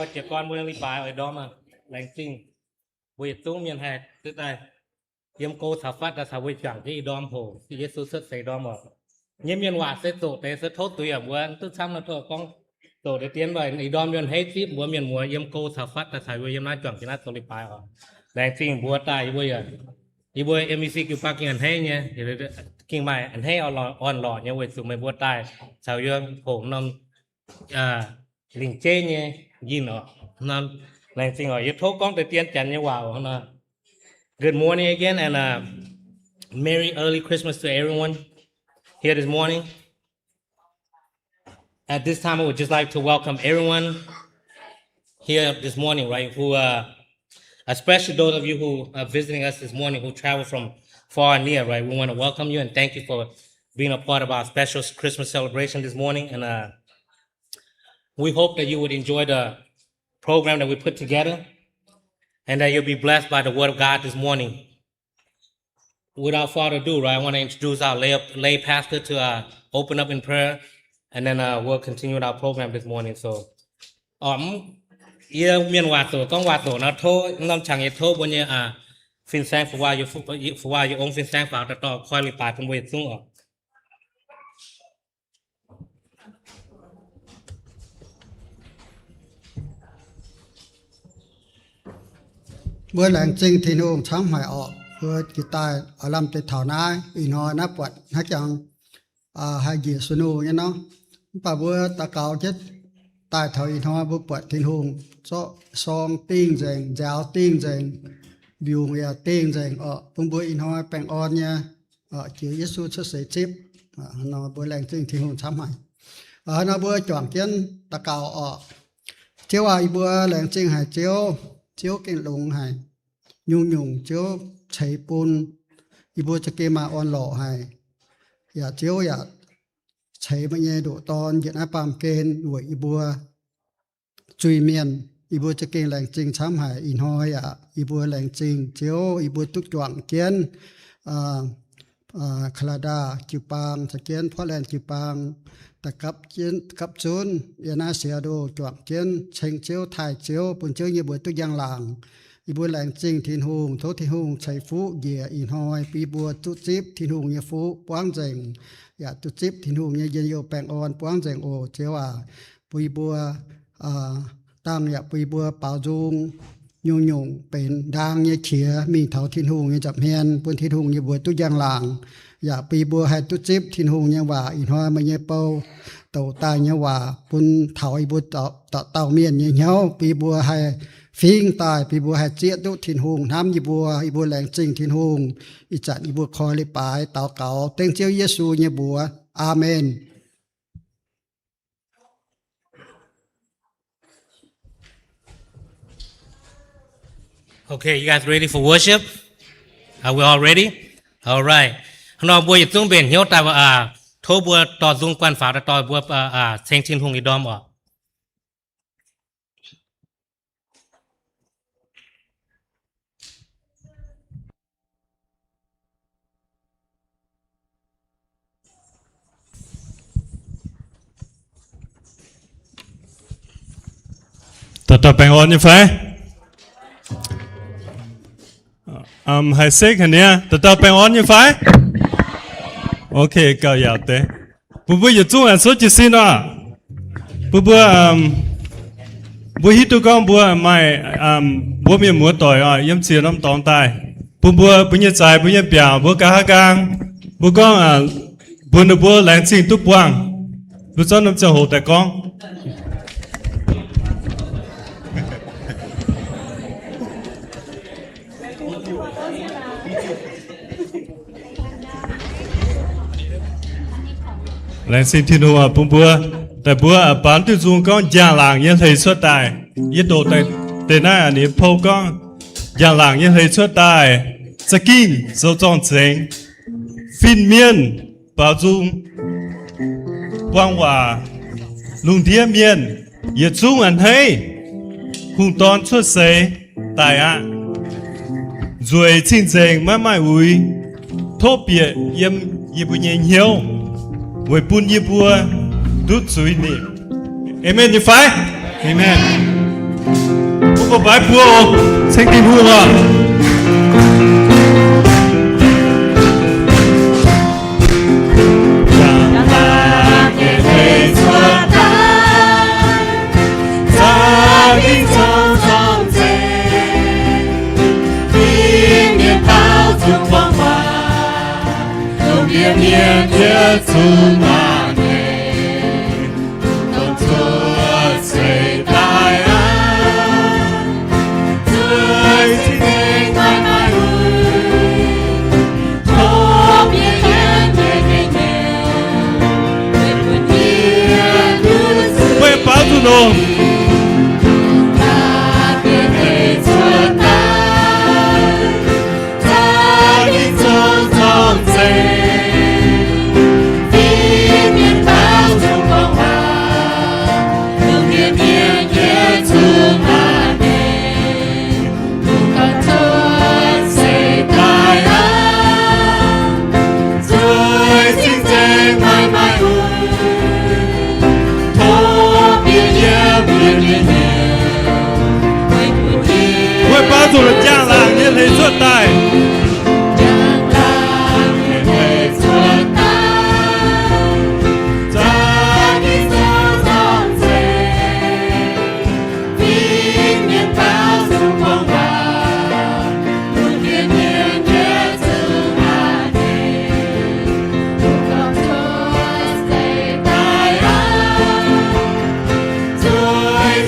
ก็จะก่อนเมืองลิปายở đó mà lành sinh buổi tối miền Hà tức là yếm cô thảo phát là thảo buổi chẳng cái đom hồ thì Giêsu xuất xây đom ở nhiễm miền hòa sẽ tổ tế sẽ thốt tuổi ở buổi tức xong là thôi con tổ để tiến vào này đom miền hết tiếp buổi miền mùa yếm cô thảo phát là thảo buổi yếm nói chẳng chỉ là tổ lipai ở lành sinh buổi tài buổi à đi buổi MEC kêu phát kinh hay nhé thì kinh mày anh hay on lọ nhé buổi xuống mấy buổi tài thảo yếm phổ nông linh chế nhé gì nữa nên lành sinh ở YouTube con để tiên chắn như wow nó good morning again and Merry early Christmas to everyone here this morning. At this time, I would just like to welcome everyone here this morning, right? Who, especially those of you who are visiting us this morning, who travel from far and near, right? We want to welcome you and thank you for being a part of our special Christmas celebration this morning. And we hope that you would enjoy the program that we put together and that you'll be blessed by the word of God this morning. Without further ado, right, I want to introduce our lay pastor to open up in prayer, and then we'll continue with our program this morning. So, miền Hòa tổ con Hòa tổ nó thôi, nó chẳng như thôi bao nhiêu phiên sáng phụ qua ông phiên sáng vào đó coi lì bài trong buổi xuống ở. bữa làng trinh thì nó sáng hải ọ bữa kỳ tài ở làm tới thảo nai ý nói nắp quật hát chẳng hai gì xuân u nhá nó và bữa ta cao chết tài thảo ý nói bữa quật thiên hùng so song tiên rèn giáo tiên rèn biểu nghe tiên rèn ở bữa ý nói bèn on nha ở chữ Giêsu xuất sẽ chip nó bữa làng trinh thì hùng sáng hải ở nó bữa chọn kiến ta cao ở chiếu ai bữa làng trinh hải chiếu cái lùng hải nhung chiếu chạy bùn ibu cho kia mà on lọ hải ya chiếu ya chạy bao nhiêu độ ton hiện áp bám kên đuổi ibu chui miền ibu cho kia làng trình sám hải in hoi ya ibu làng trình chiếu ibu túc chọn kiến Canada kiều bangสkiến Portland kiều bangตะกับเจียนกับจุนยานาเสียดูจวกเจียนเชิงเจียวถ่ายเจียวปุ่นเจียวยีบวยตุยางหลังอีบัวแหลงจริงทินหงโททินหงใช้ฟูเหยียอินหอยปีบัวตุจิบทินหงยีฟูป้วงเจงอย่าตุจิบทินหงยีเยียวแปงอ่อนป้วงเจงโอเจียวปุยบัวตั้งอย่าปุยบัวเป่าจุงยุงเป็นด่างยีเขียมีเถาทินหงยีจับเฮียนปุ่นทินหงยีบวยตุยางหลังอย่าปีบัวให้ตุจิบทินหงยีว่าอินหอยมาเยเปาเต่าตายเนี่ยว่าปุ่นเถาอีบัวเต่าเมียนเนี่ยเหี้ยวปีบัวให้ฟิงตายปีบัวให้เจี๊ยดุทินหงน้ำอีบัวแหลงจริงทินหงอีจัดอีบัวคอยลิปายเต่าเก่าเต็งเจียวเยซูเนี่ยบัวอาเมน Okay, you guys ready for worship? Are we all ready? All right. Nó buổi chúng bên hiếu ta và thô bùa tỏ dung quan phá đã tỏ bùa thành thiên hùng ý đom ở. Tập bình ổn như phải. Hãy xích hả nhé. Tập bình ổn như phải. Ok, cao dạo tế. Bữa giờ chúng anh số chỉ xin à. Bữa hít tụi con bữa mai bữa miền múa tỏi yếm chia năm tòng tài. Bữa nhật dài bữa nhật biểu bữa cá gang. Bữa con bữa lãng trình tụi buông. Bữa cho năm chờ hồ tại con. Lãnh sinh thiên hồ bùm bùa tại bùa bán tiêu dùng con giang làng nhân thầy xuất tài yết độ tại nay anh em phô con giang làng nhân thầy xuất tài sẽ kinh dấu trọng chính phiên miên bảo dung quang hòa lùng thiên miên yết dung anh thấy hùng tón xuất xế tài ạ rồi chính chính mãi ui thô biệt yếm yếm bùi nhện hiếu với bún yếm bùa đút suy nị. Amen như phải? Amen. phải bùa sinh tìm hùa年月足那年，当作最大爱，最亲近快快乐，特别年年年，为不年如此，为帮助侬。帮助了江郎也可以做代，江郎也可以做代，在你手中最，避免到处狂乱，不变年月自那年，不搞错谁代爱，最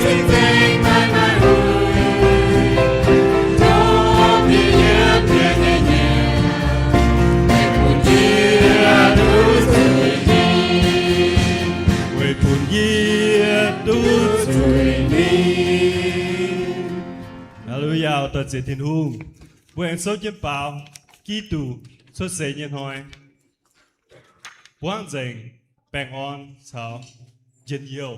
亲最快快乐。Hallelujah, tất cả thiên hùng, nguyện số nhân bảo, Kitô xuất世nhân hồi, quang dình, bình an, sao, dân yêu.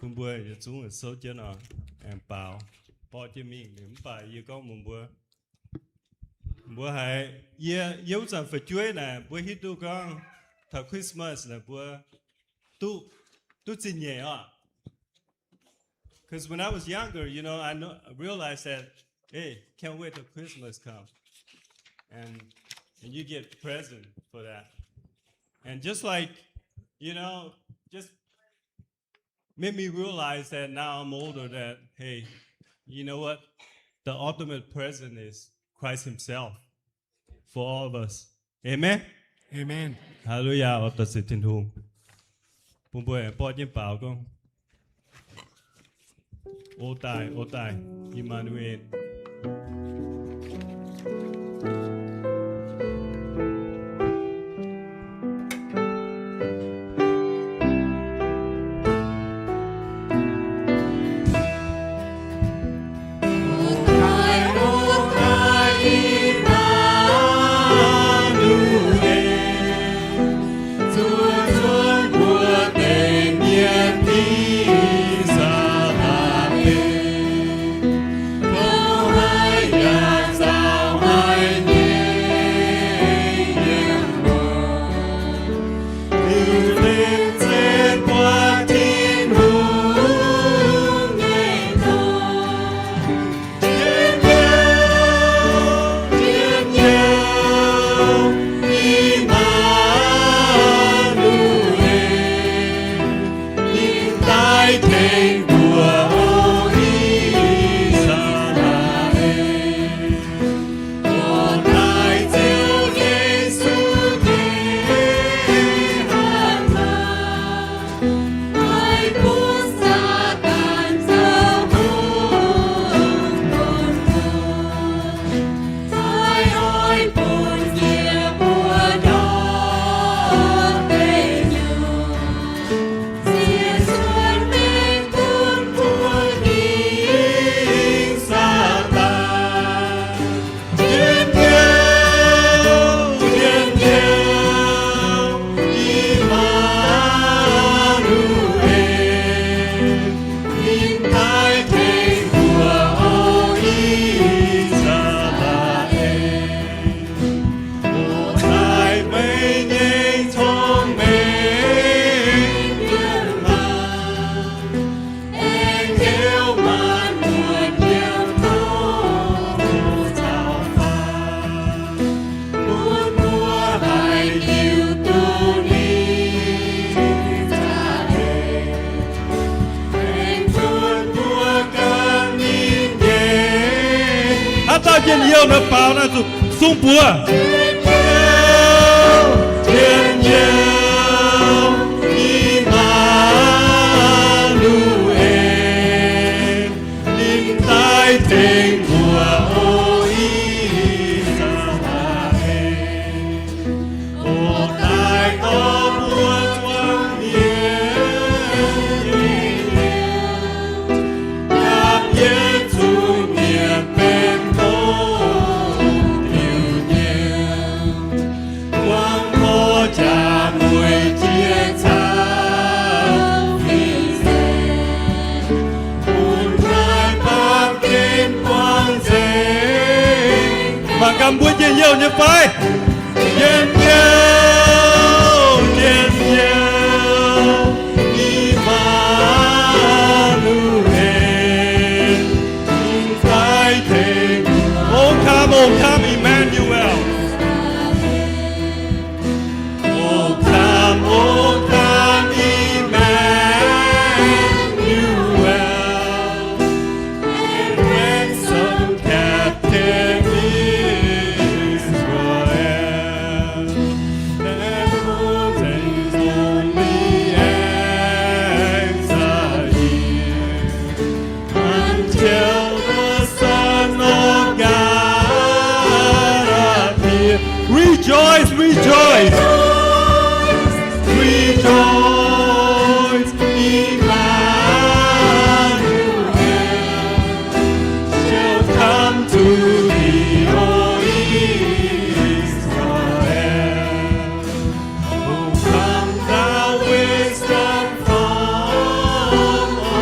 bún bùa giờ chúng ở số chân nó em bảo bỏ cho mình điểm bài giờ có bún bùa hay giờ yếu rằng phải chuối nè bùa hít tu con thọ Christmas nè bùa tu xin nhẹ à. Because when I was younger, you know, I realized that, hey, can't wait till Christmas comes. And you get present for that. And just like, you know, just made me realize that now I'm older that, hey, you know what? The ultimate present is Christ himself for all of us. Amen? Amen. Hallelujah. Ở tất sự thiên hùng. Bùm bùi bỏ trên bảo con. Ô tài, Emmanuel. ta trên yêu nó bảo nó sung bùa thiên yêu Emmanuel niềm tai tình của ôi Israel ô tai có muôn quang hiến gặp Giêsu niềm bên cha mùi chia sao vì thế buồn ngài bác kim quang dễ mà cầm búa chia nhiều như phải nhân nhau Emmanuel in tai tình oh come Emmanuel. Rejoice, rejoice, rejoice, Emmanuel shall come to thee, O Israel. Oh, come thou wisdom from on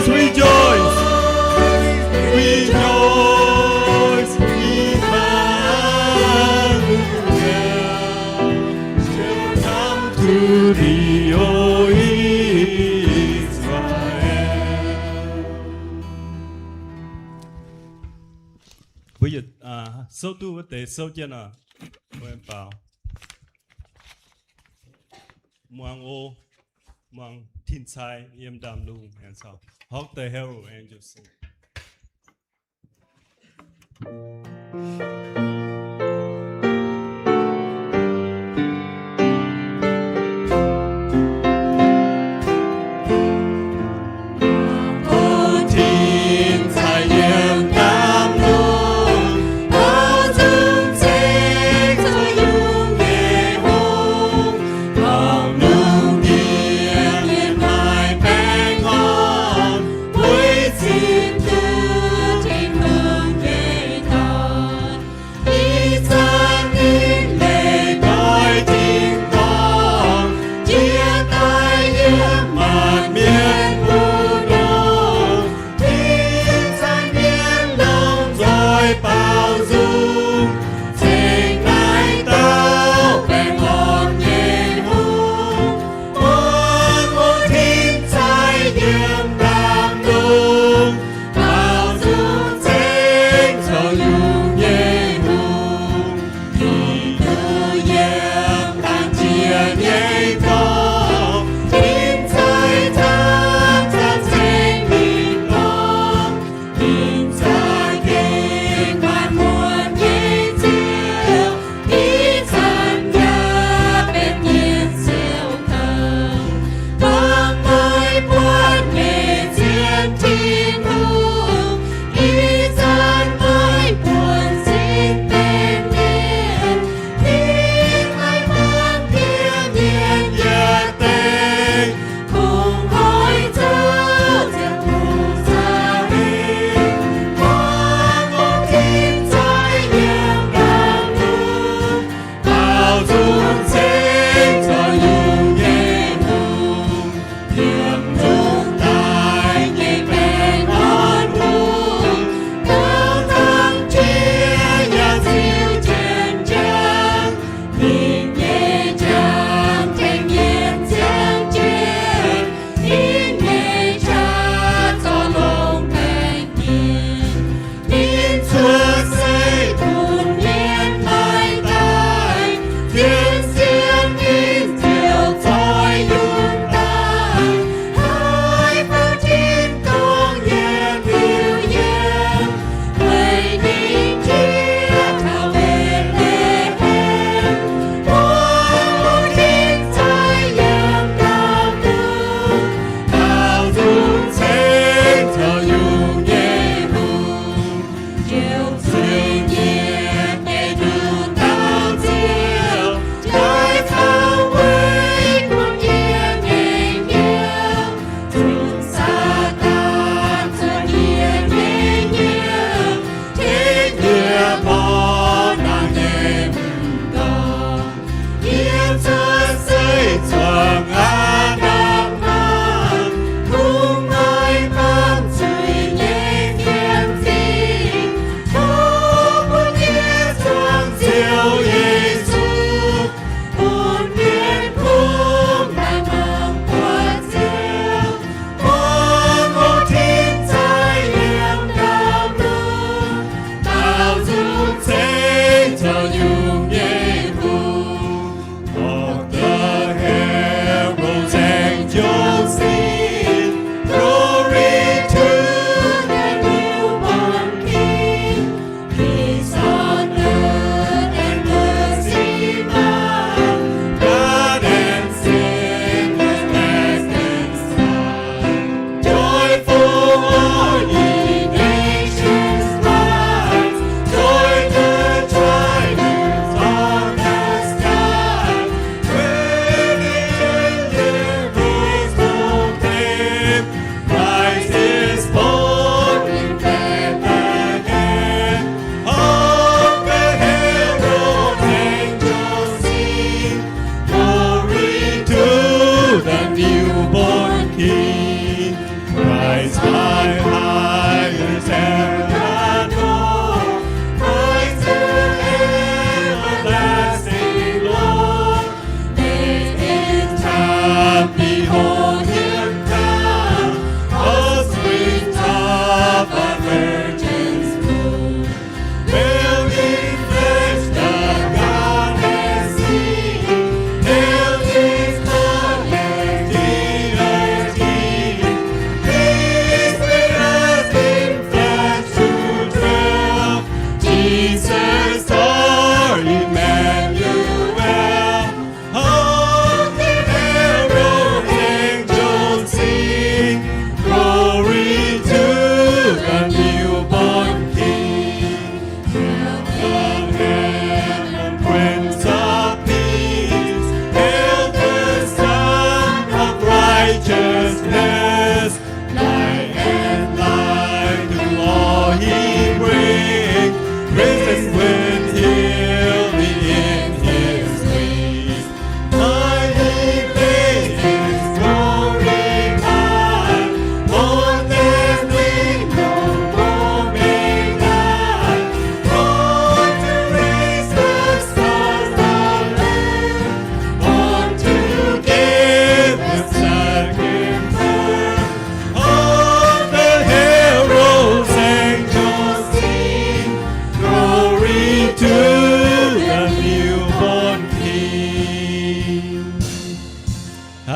rejoice, rejoice, rejoice, Emmanuel shall come to thee, O Israel. Bây giờ số tu với tế số chân à, em bảo Muang ô, muang thiên sai, yếm đam lung, and so. Hawk the hero angels.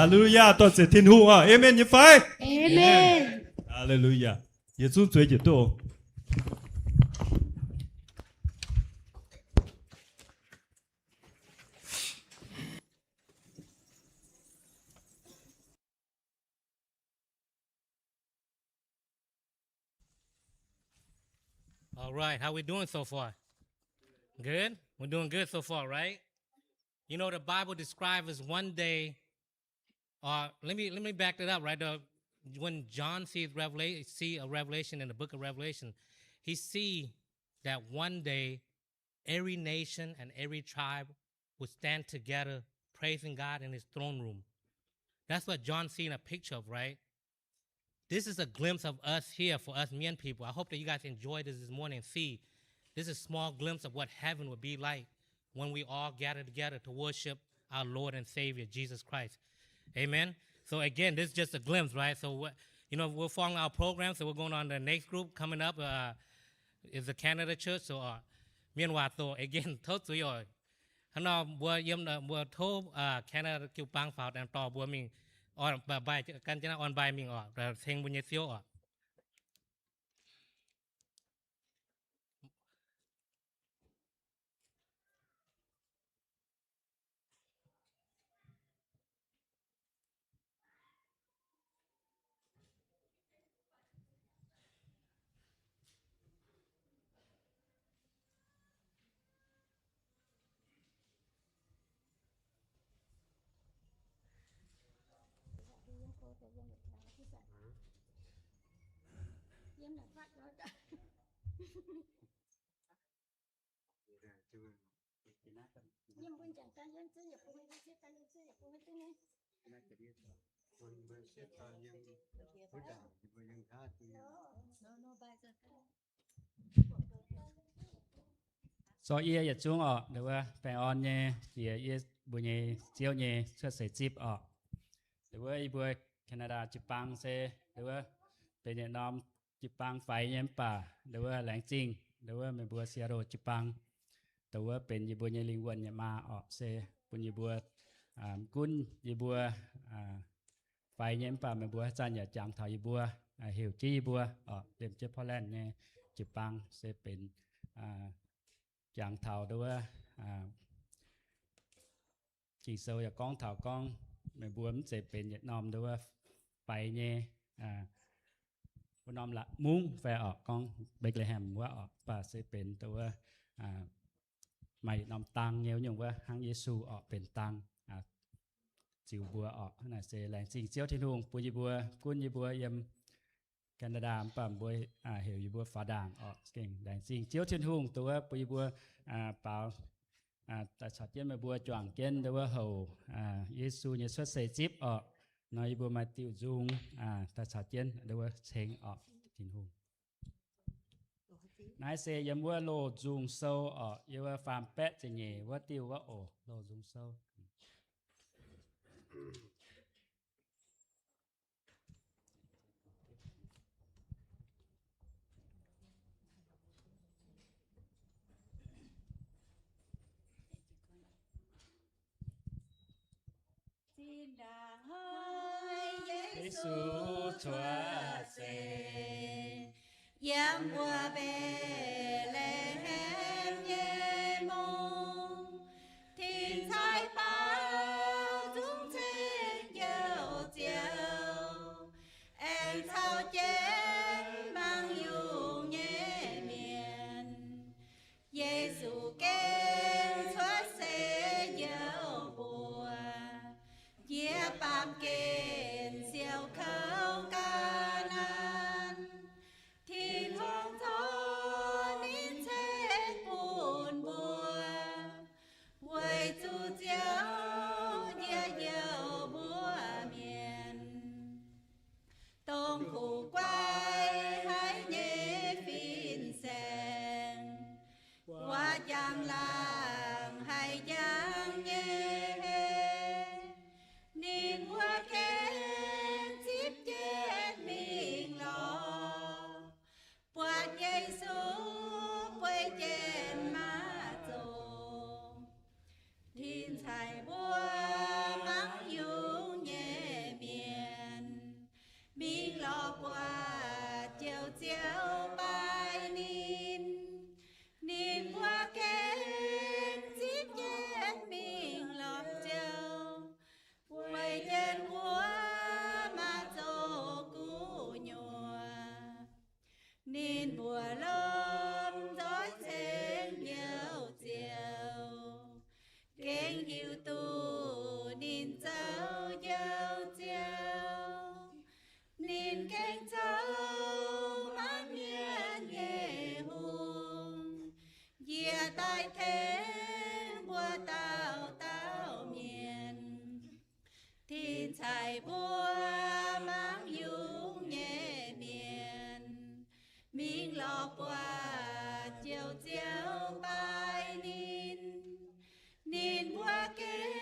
Hallelujah, tôi sẽ thiên hùng Amen như phải. Amen. Hallelujah. Giêsu chúa chỉ tổ. All right, how we doing so far? Good? We're doing good so far, right? You know, the Bible describes as one day, let me back that up, right? When John see a revelation in the book of Revelation, he see that one day every nation and every tribe would stand together praising God in his throne room. That's what John seen a picture of, right? This is a glimpse of us here for us Mian people. I hope that you guys enjoyed this morning and see this is a small glimpse of what heaven would be like when we all gather together to worship our Lord and Savior, Jesus Christ. Amen. So again, this is just a glimpse, right? So, we're following our program. So we're going on the next group coming up is the Canada Church. So, meanwhile, so again, thốt suy rồi. Hắn nói, vừa thô Canada kêu bang pháo đàn tỏ vừa mình bài căn chứ on bài mình rồi thành bunyi siêu So ia chung đểว่าไปออนเนี่ยiaบุญเจียวเนี่ยช่วยใส่จิบđểว่าอีบัวแคนาดาจิปังเซđểว่าเป็นเนี่ยน้อมจิปังไฟเนี่ยป่าđểว่าแหลงจริงđểว่าเป็นบัวเสียโรจิปังแต่ว่าเป็นอีบัวเนี่ยลิงวนเนี่ยมาเซปุญอีบัวกุ้นอีบัวไฟเนี่ยป่าเป็นบัวจันอย่าจางถอยอีบัวเหี่ยวจี้บัวเต็มเจ็บพอแลนเนี่ยจิปังเซเป็นchẳng thảo đâu chỉ sâu ya con thảo con mày buồn sẽเป็นViệt Nam đâu phải nhé Việt Nam là muốn phải ở con Bethlehem quá ở và sẽเป็นตัวmày nằm tăng nhiều nhungว่าhang Giêsu ở เป็นtăng chịu bùa ở này sẽ làสิ่งเจียวที่นุ่งปุยบัวกุ้นยบัวยำแคนาดาปั่มบัวเหวอยู่บัวฟ้าด่างเก่งแดงสิ่งเจียวเทียนหุ่งตัวปุยบัวเปล่าแต่ช็อตเย็นมาบัวจวงเกนตัวเหวเยซูเนี่ยสวดใส่จิ๊บน้อยบัวมาติวจุงแต่ช็อตเย็นตัวเชงเทียนหุ่งนายเสยำว่าโลจุงโซยว่าฟาร์มแปะจะเงี้ยว่าติวว่าโลจุงโซXin đàn hỡi Giêsu Chúa sẽ giáng qua Bethlehem nhé mong thiên thái bao chúng trên dầu chiều em thao chén mang dù nhé miền Giêsu kêu Chúa sẽ dầu bùa chia bám kền siêu khâu ca nan thiên hương thôn nín chết buồn bùa quay chu chiếu địa dầu búa miền tông khủ quay hãy nhé phiên sen qua giang làng hay giang nhé niên hoa kén chip chết mình lo qua Giêsu quay trên má trồ thiên thầy búa mắng du nhẹ đại thế bùa tao tao miền thiên chạy bùa mang dung nhẹ miền mình lo qua chiều chiều bài nín nín bùa kế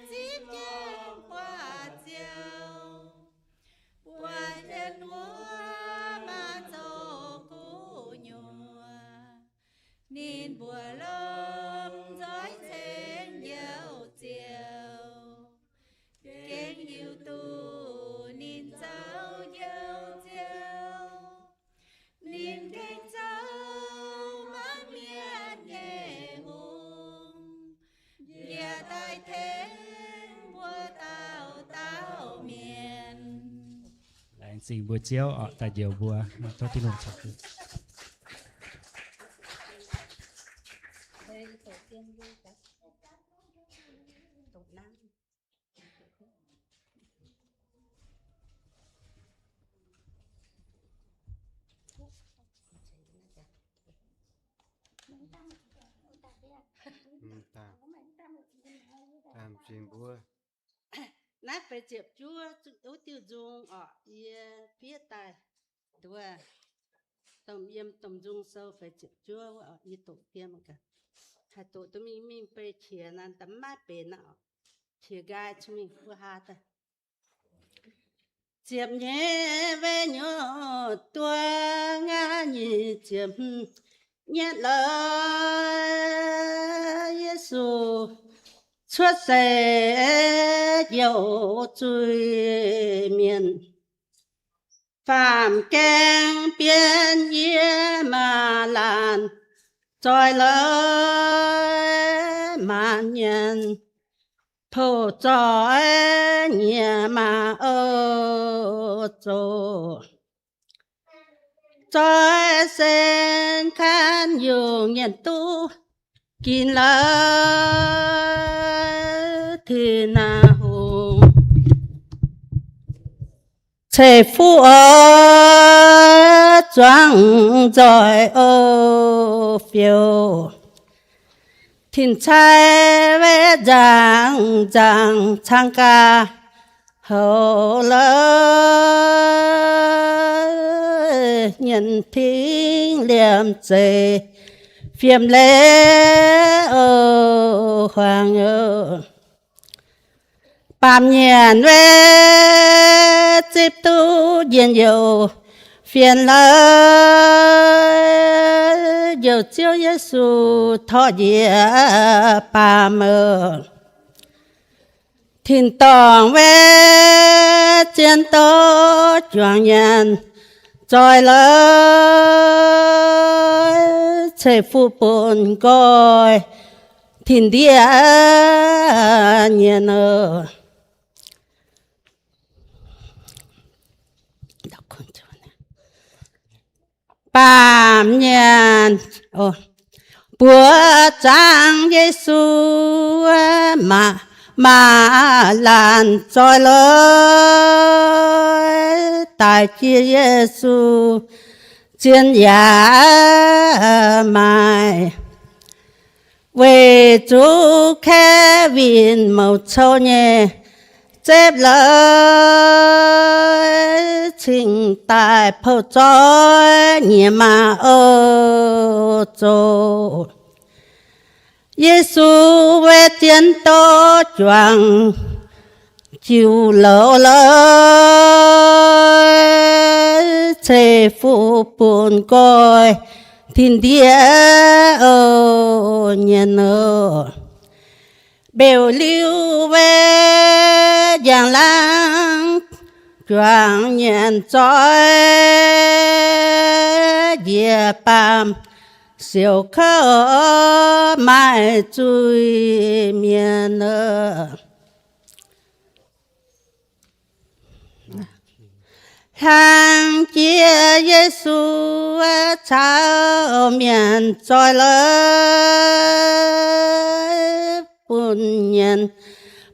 chip nhang qua chiều bùa trên bùa mà cho cú nhùa nín bùa lom dõi trên dấu chiều kênh yêu tu nín cháu dấu chiều nín kênh cháu mang miền nhẹ hùng nhà đại thế bùa tao tao miền Làng sinh bùa chiếu ở tại diều bùa cho tin hồn sạch. tổ tiên vui cả tổ nam tam xin búa nát phải chụp chúa ưu tiêu dùng ở phía tài đúng à tổng yếm tổng dung sâu phải chụp chúa ở như tổ tiên cả hai tổ tụi mình phải chia nan tấm mát bể nào chia gai chúng mình vừa ha ta chụp nhẹ về nhỏ tua ngã nhị chụp nhẹ lời Giêsu xuất sẽ dấu chui miền phạm keng biên ye mà làn trôi lời mà nhân thổ trôi nhẹ mà ô trô trôi sen khăn dùng nhận tu kín lời thì na hùng chế phu ở choáng rồi ô phiêu thiên trai về giang giang sang ca hậu lời nhận thiên liệm chế phiêm lễ ô hoàng ơ bàm nhiên về tiếp tu diện dầu phiền lời dầu chiếu Giêsu thọ địa bàm ơ thiên tòng về chiến tố choàng nhân trôi lời chế phu bồn coi thiên địa nhiên ơ bàm nhiên bùa trang Giêsu mà làn trôi lời tại chia Giêsu chiến giả mai về chú khe viên màu châu nhẹ chép lời trình tại phổ trói nhẹ mà ô châu Giêsu về tiến tố choàng chịu lỡ lời chế phụ buồn coi thiên địa ô nhân ơ bèo lưu về giang lang choàng nhận trói địa bàm siêu khơ mai chui miền ơ hàng chia Giêsu chào miền trôi lời buồn nhân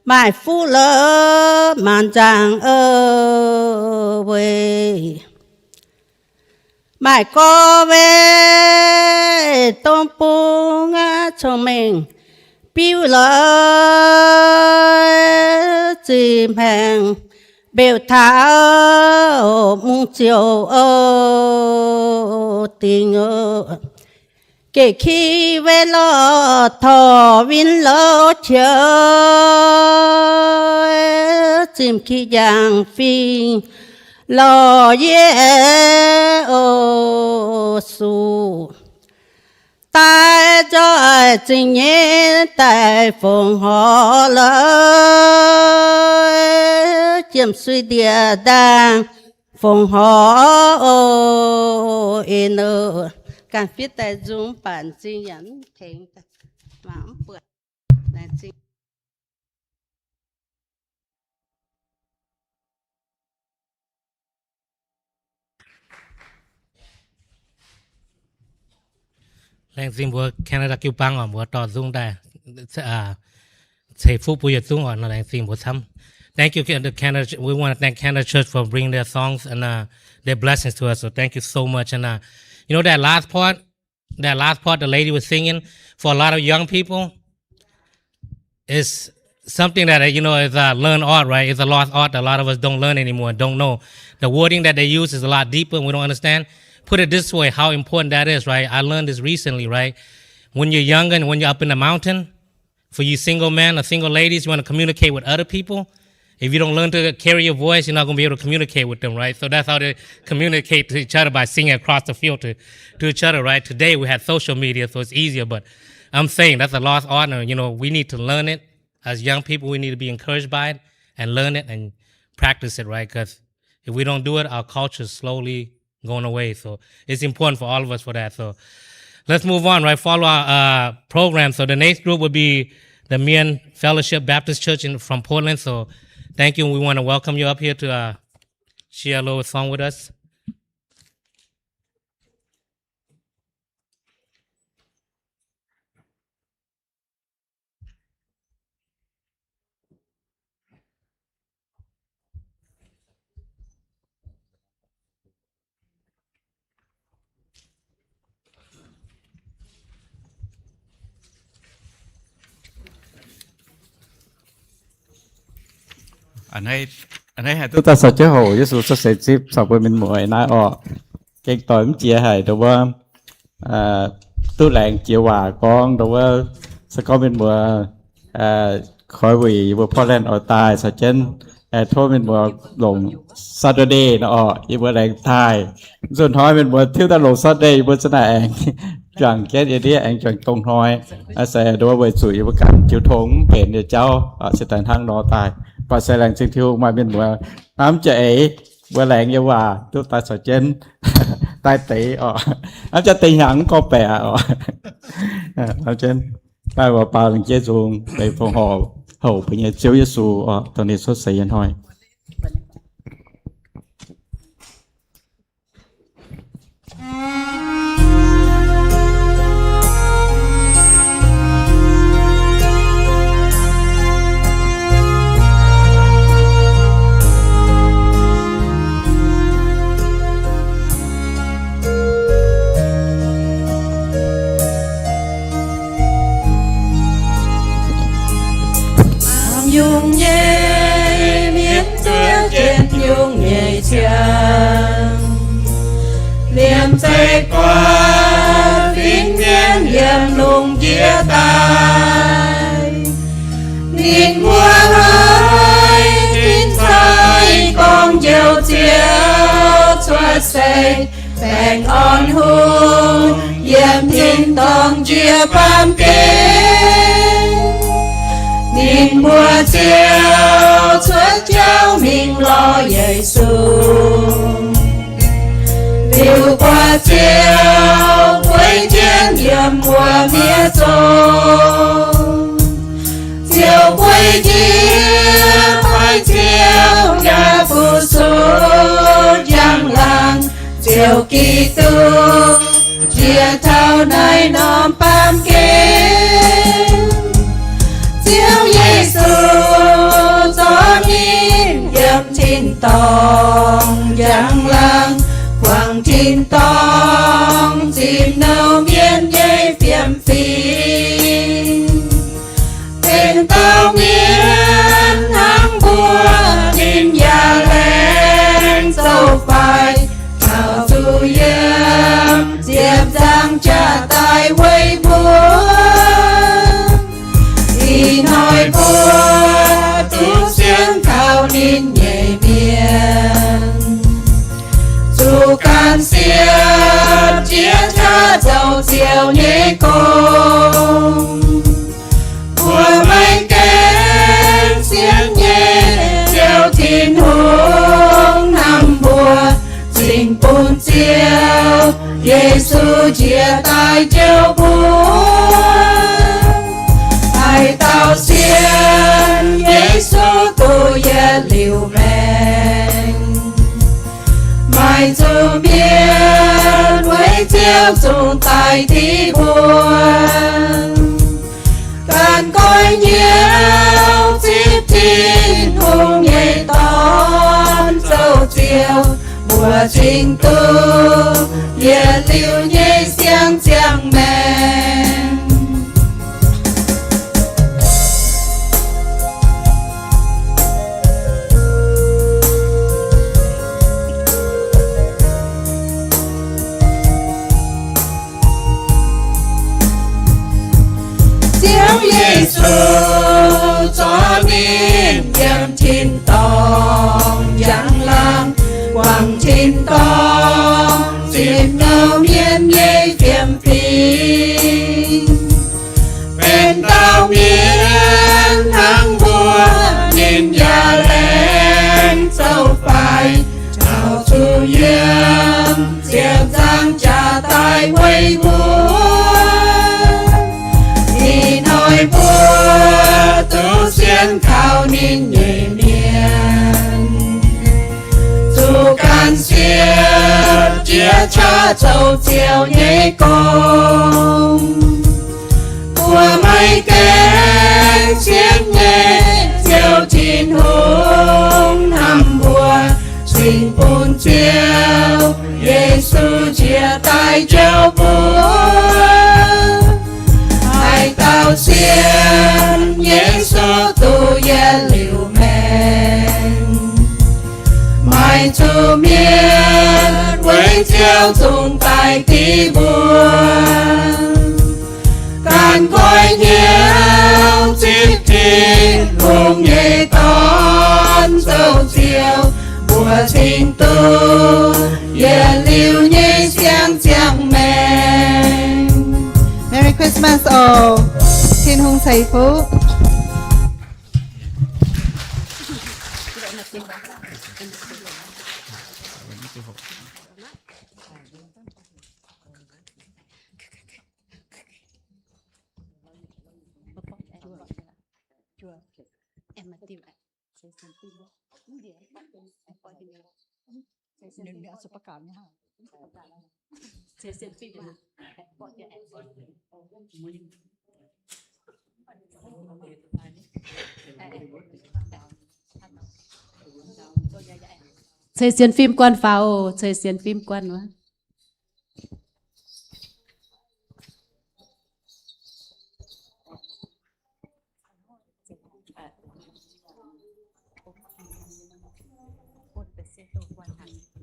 mãi phu lỡ màn tràng ơ về mãi có về tôm bù ngã cho mình biểu lỡ chìm hàng biểu thảo mung chiều tình kể khi về lo thọ vin lo chờ chìm khi giang phi lo ye su tại cho chính nhé tại phòng họ lỡ chiếm suy địa đàng phòng họ in càng phía tại dung bản chính nhẫn thành vãng bưởi là chính Lang Sing bữa Canada kêu băng ở bữa tỏ dung đây sẽ phục vụ dung ở Lang Sing bữa thăm. Thank you to Canada. We want to thank Canada Church for bringing their songs and their blessings to us. So thank you so much. And you know that last part, the lady was singing for a lot of young people is something that you know is learned art, right? It's a lost art that a lot of us don't learn anymore, don't know. The wording that they use is a lot deeper, and we don't understand. Put it this way, how important that is, right? I learned this recently, right? When you're younger and when you're up in the mountain, for you single men or single ladies, you want to communicate with other people. If you don't learn to carry your voice, you're not going to be able to communicate with them, right? So that's how they communicate to each other, by singing across the field to each other, right? Today we have social media, so it's easier, but I'm saying that's a lost art, and you know, we need to learn it. As young people, we need to be encouraged by it and learn it and practice it, right? Because if we don't do it, our culture is slowly going away. So it's important for all of us for that. So let's move on, right? Follow our program. So the next group would be the Mien Fellowship Baptist Church from Portland. So thank you. We want to welcome you up here to share a little song with us. Anh ấy hai chúng ta sợ chế hồ với sự xuất hiện chip sau khi mình mùi nói cái tội chia hay đâuว่าตู้แรงเจียวว่าก้องđâuว่าสกอเป็นมัวคอยวีบัวพ่อแลนออตายสัจเจนโทษเป็นมัวลงซัตเดย์เนาะอีบัวแรงทายส่วนท้อยเป็นมัวเที่ยวตลกซัตเดย์บัวชนะเองจังแค่เดียเองจังตรงท้อยอาศัยดูว่าเวสุยประกันจิวทงเป็นเจ้าสถานทางนอตายvà xe làng sinh thiêu mà bên bữa nám chạy bữa làng như hòa tôi ta sợ trên tai tỷ ám cho tình hẳn có bè ở trên tai vào bao lần chế dùng về phòng hồ hậu bị nhà chiếu Giêsu tao này xuất xảy thôi. Dung nhẹ miết giữa trên dung nhẹ chàng liềm tay qua vĩnh viễn hiểm lùng chia tay nhìn mùa hơi tin say con chiều chiều xóa say bèn on hôn hiểm thiên tông chia bám kế nhìn mùa chiều suốt cháu mình lo Giêsu điều qua chiều quay chiến hiểm mùa mía trông chiều quay chiều nhà phù số giang làng chiều kỳ tu chia thao này nóm bám kế chiếu Giêsu gió nín dập thiên tòng giang làng hoàng thiên tòng chìm nâu miên dây phiếm phi công mùa mây kén xiên nhẹ treo thiên hương năm mùa trình bùn chiều Giêsu chia tay treo búa ai tao xiên Giêsu tu ye liu men mai chu miên với chiếu dùng tay thi buồn cần coi nhiều chip tin hùng nhảy tón dâu chiều mùa trình tu ye liu nhảy xiang chiang men Giêsu cho nên nhầm thiên tòng giang lang quang thiên tòng tìm đâu miên nhây phiền phi bên tao miên thăng vua nhìn nhà lên sâu phải chào chủ yếm diệp giang trả tay quay vua nói vua tu xuyên khao nên nhẹ miên dù can xuyên chia cha châu chiều nhảy công mùa mây kén xiên nhẹ chiều thiên hương năm mùa trình bùn chiều Giêsu chia tay treo búa tao xiên Giêsu tu ye liu men mai chu miên với chiếu dùng tay thi buồn can coi nhiều chip tin hùng nhảy tón dâu chiều mùa trình tu ye liu nhảy xiang chiang men Merry Christmas all. Thiên hùng thầy phú. em mà tìm lại sẽ xem phim Đừng để số cảm nha. sẽ xem phim mà bọn trẻ em chơi xem phim quan pháo chơi xem phim quan nữa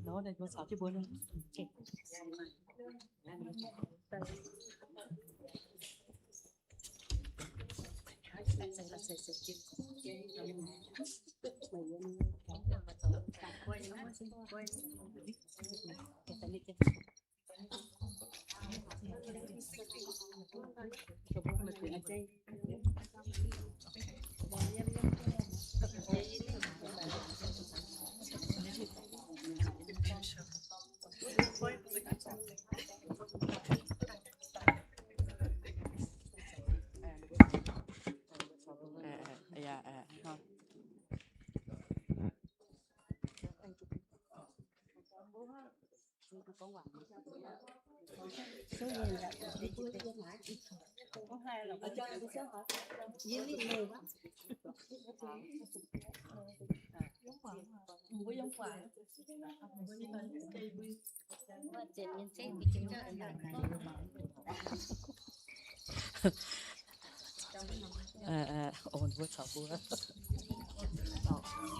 đó đây có 6 chiếc bốn luôn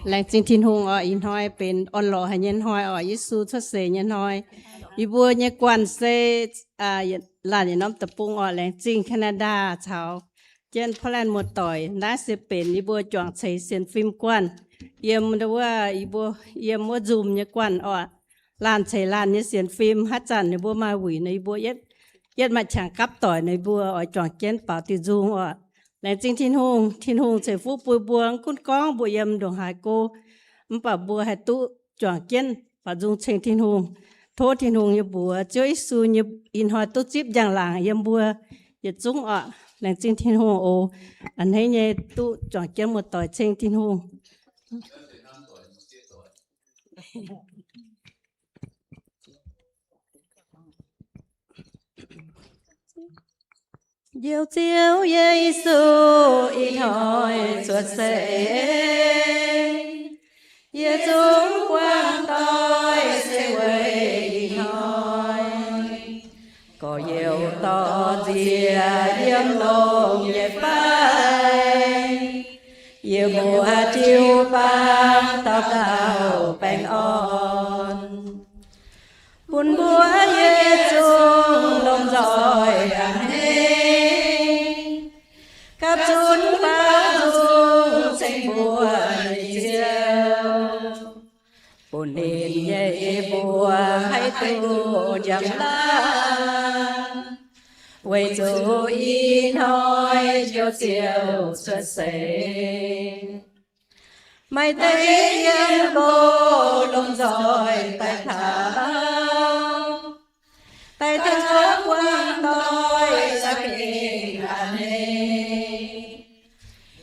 Làng chính thiên hùng ở in hoiเป็นอ่อนหล่อให้ยันหอยở Giêsu xuất seยันหอยอีบัวเนี่ยกวนเซลานน้ำตะปุงở làng chính Canada ชาวเจนพลันหมดต่อยน่าสิเป็นอีบัวจวงใส่เสียนฟิล์มกวนเยี่ยมดูว่าอีบัวเยี่ยมว่าซูมเนี่ยกวนลานใส่ลานเนี่ยเสียนฟิล์มฮัจจันเนี่ยบัวมาหวีในบัวเย็ด ยัดมาchẳng cắp tỏiในบัวở tròn kiến bảo tiêu dung ở làng chính thiên hùng sẽ phú bùi buông cún con bùi yếm đồng hải cô bảo bùa hải tụ tròn kiến bảo dung trên thiên hùng thô thiên hùng như bùa chơi su như in hoa tốt chip giang làng yếm bùa yết dung ở làng chính thiên hùng ô anh thấy nhé tụ tròn kiến một tỏi trên thiên hùng Diệu chiếu Giêsu in hỏi xuất sẽ Giêsu quang tôi sẽ quay in hỏi có diệu to dìa yếm lông nhẹ phai diệu mùa chiều vang tao cao bèn on buồn búa Giêsu lông giỏi ăn cặp chốn bao dung xanh bùa chiều buồn đêm nhẹ bùa hay tu chẳng la quay chú in hỏi chiều chiều xuất sẽ mày thấy nhân cô lông giỏi tay thảo quang tôi ra kinh an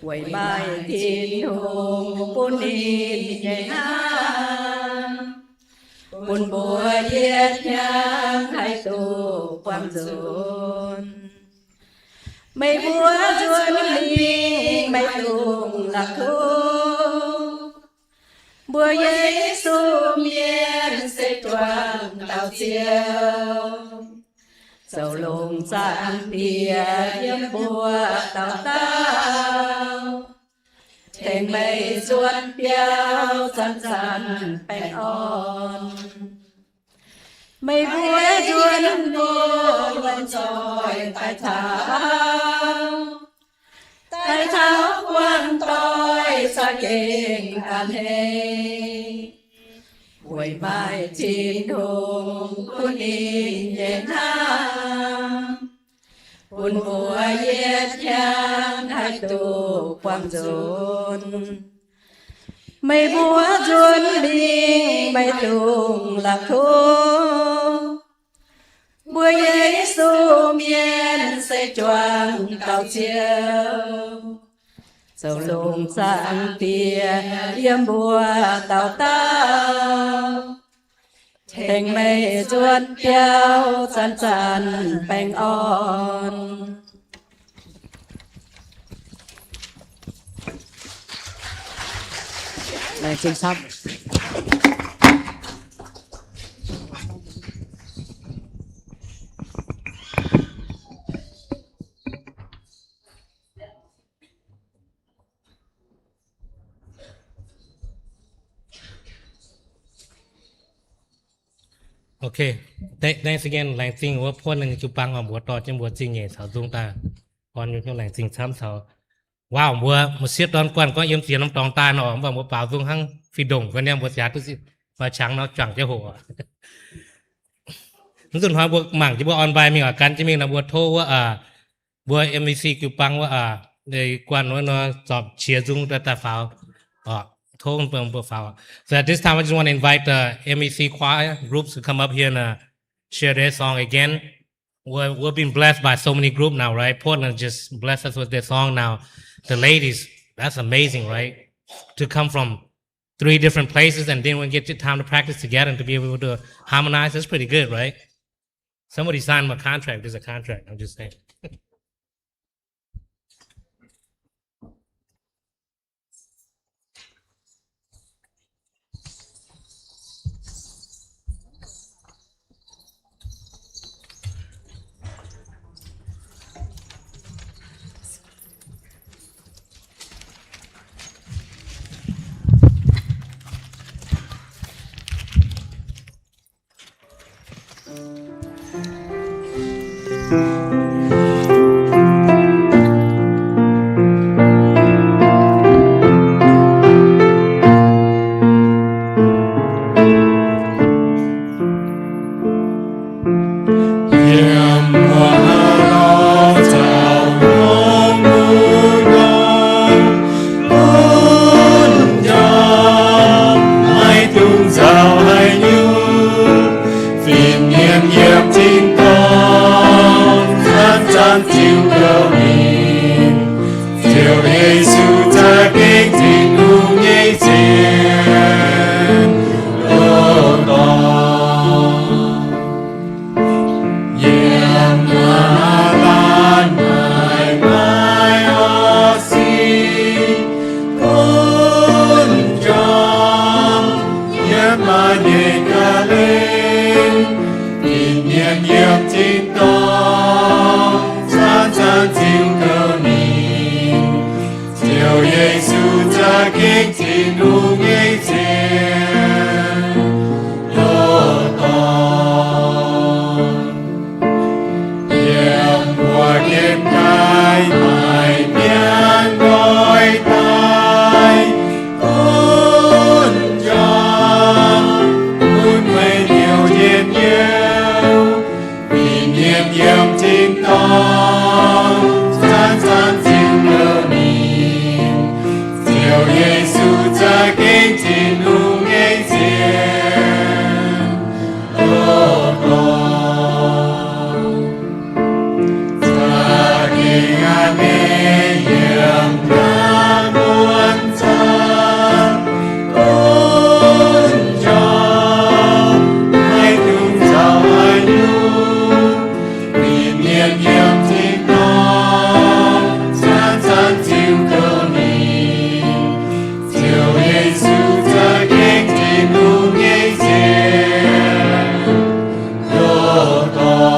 quay mai thiên hùng buồn in nhảy nam buồn bùa yết nhang hai tu quang dồn mây búa chuồn linh mây tung lạc thu bùa Giêsu miên sẽ toàn tạo chiều dầu lùng sang tia yếm bùa tạo tao thành mây chuồn piao san san bèn on mây búa chuồn bùa vẫn trôi tại tháo quang tôi xa kinh an hê quay mai thiên hùng cuốn in nhẹ nam buồn bùa yết nhang hai tu quang dồn mây búa chuồn linh mây tung lạc thu bùa Giêsu miên sẽ choàng tạo chiều dầu lùng sang tia yếm bùa tạo tao thành mây chuồn piao san san bèn on này chính xác. Okay, thanks again. Làng Trinhว่าพ่นหนึ่งจุปังออกบัวต่อจังบัวจริงเนี่ยสาวดวงตาพรอยู่ที่แหล่งจริงซ้ำสาวว้าวบัวมาเสียดอนกวนก็เยี่ยมเสียน้ำตองตาหนอว่าบัวเปล่าดวงหั่งฟิดงก็เนี่ยบัวเสียทุกสิมาช้างเนาะจังเจ้าหัวนั่นส่วนหาบัวหมั่งจะบัวออนไลน์มีอาการจะมีนะบัวโทว่าบัว MVC จุปังว่าในกวนว่าเนาะสอบเชียร์จุงแต่ฝาวSo at this time, I just want to invite the MEC choir groups to come up here and share their song again. We've been blessed by so many groups now, right? Portland just blessed us with their song now. The ladies, that's amazing, right? To come from 3 different places and then when we get time to practice together and to be able to harmonize, that's pretty good, right? Somebody signed my contract. There's a contract, I'm just saying. 耶稣在给天路耶前路道，耶马兰麦麦阿西kun trong耶马耶卡lên kỷ niệm nhiệm chính tông san san chiều cầu niệm chiều Giêsu cha kinh chính nu nghe chiều lô tông nhiệm mùa kiếm cai mãi miên đôi tay kun trong kun mây nhiều nhiên nhiều vì niệm nhiệm chính tông san san chiều cầu niệm chiều Giêsu cha kinh chính nu nghe chiều lô tông cha kinh an nghe nhiệm ca muôn san kun trong hai thương chào ai nhung vì niệm nhiệm chính tông san san chiều cầu niệm chiều Giêsu cha kinh chính nu nghe chiều lô tông.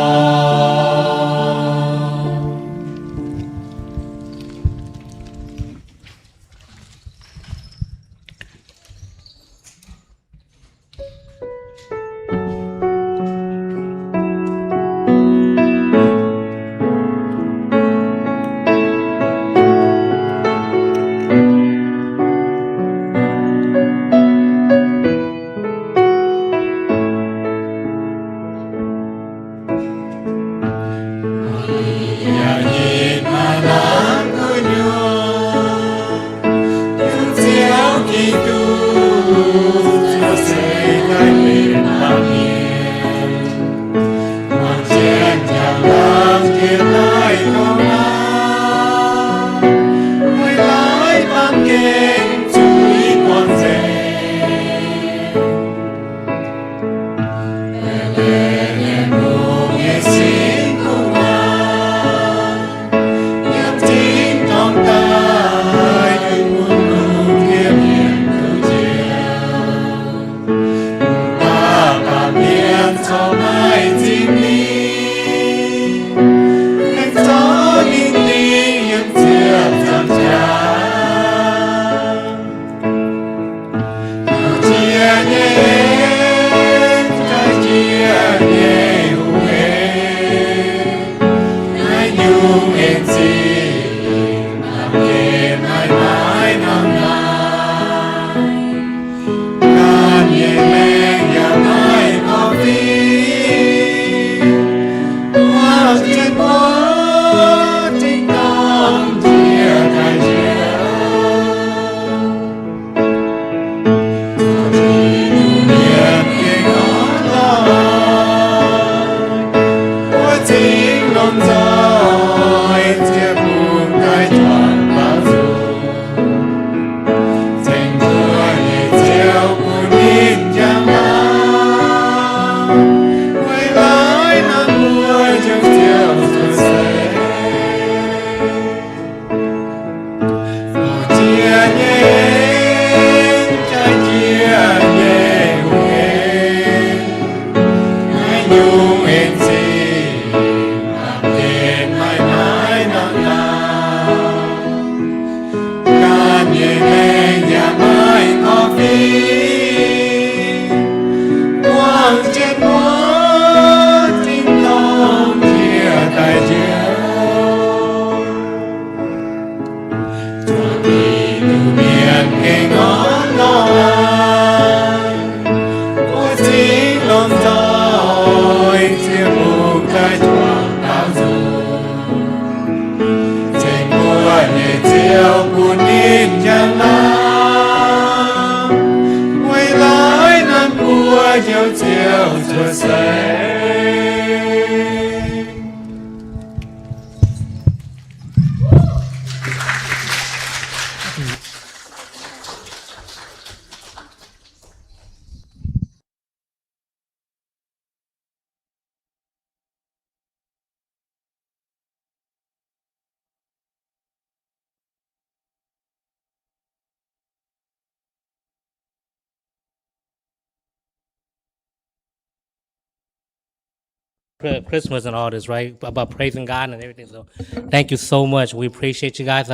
Christmas and all this, right? About praising God and everything. So thank you so much. We appreciate you guys.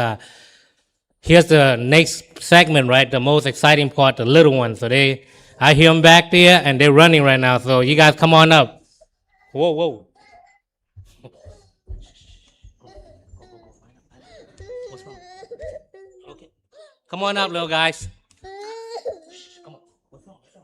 Here's the next segment, right? The most exciting part, the little ones. So I hear them back there and they're running right now. So you guys come on up. Whoa, whoa. What's wrong? Okay. Come on up, little guys. Come on. What's wrong? What's wrong?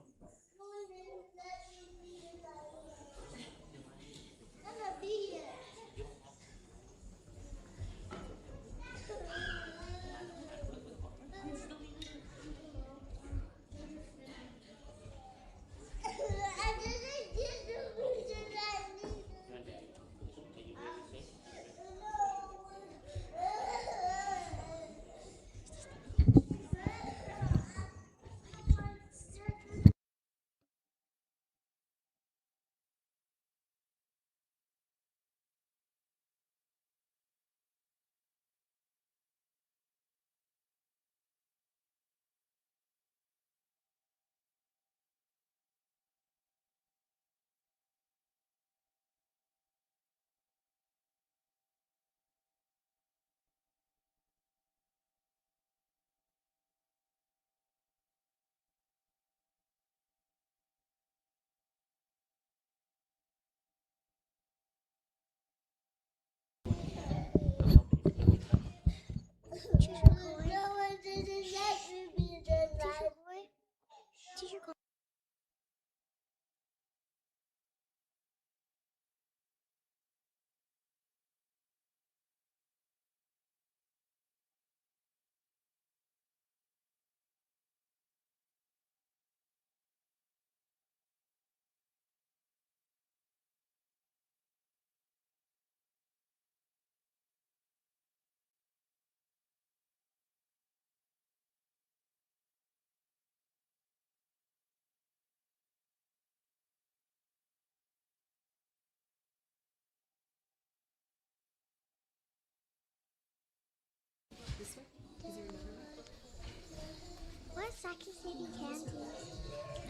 Where's Saki City Candy?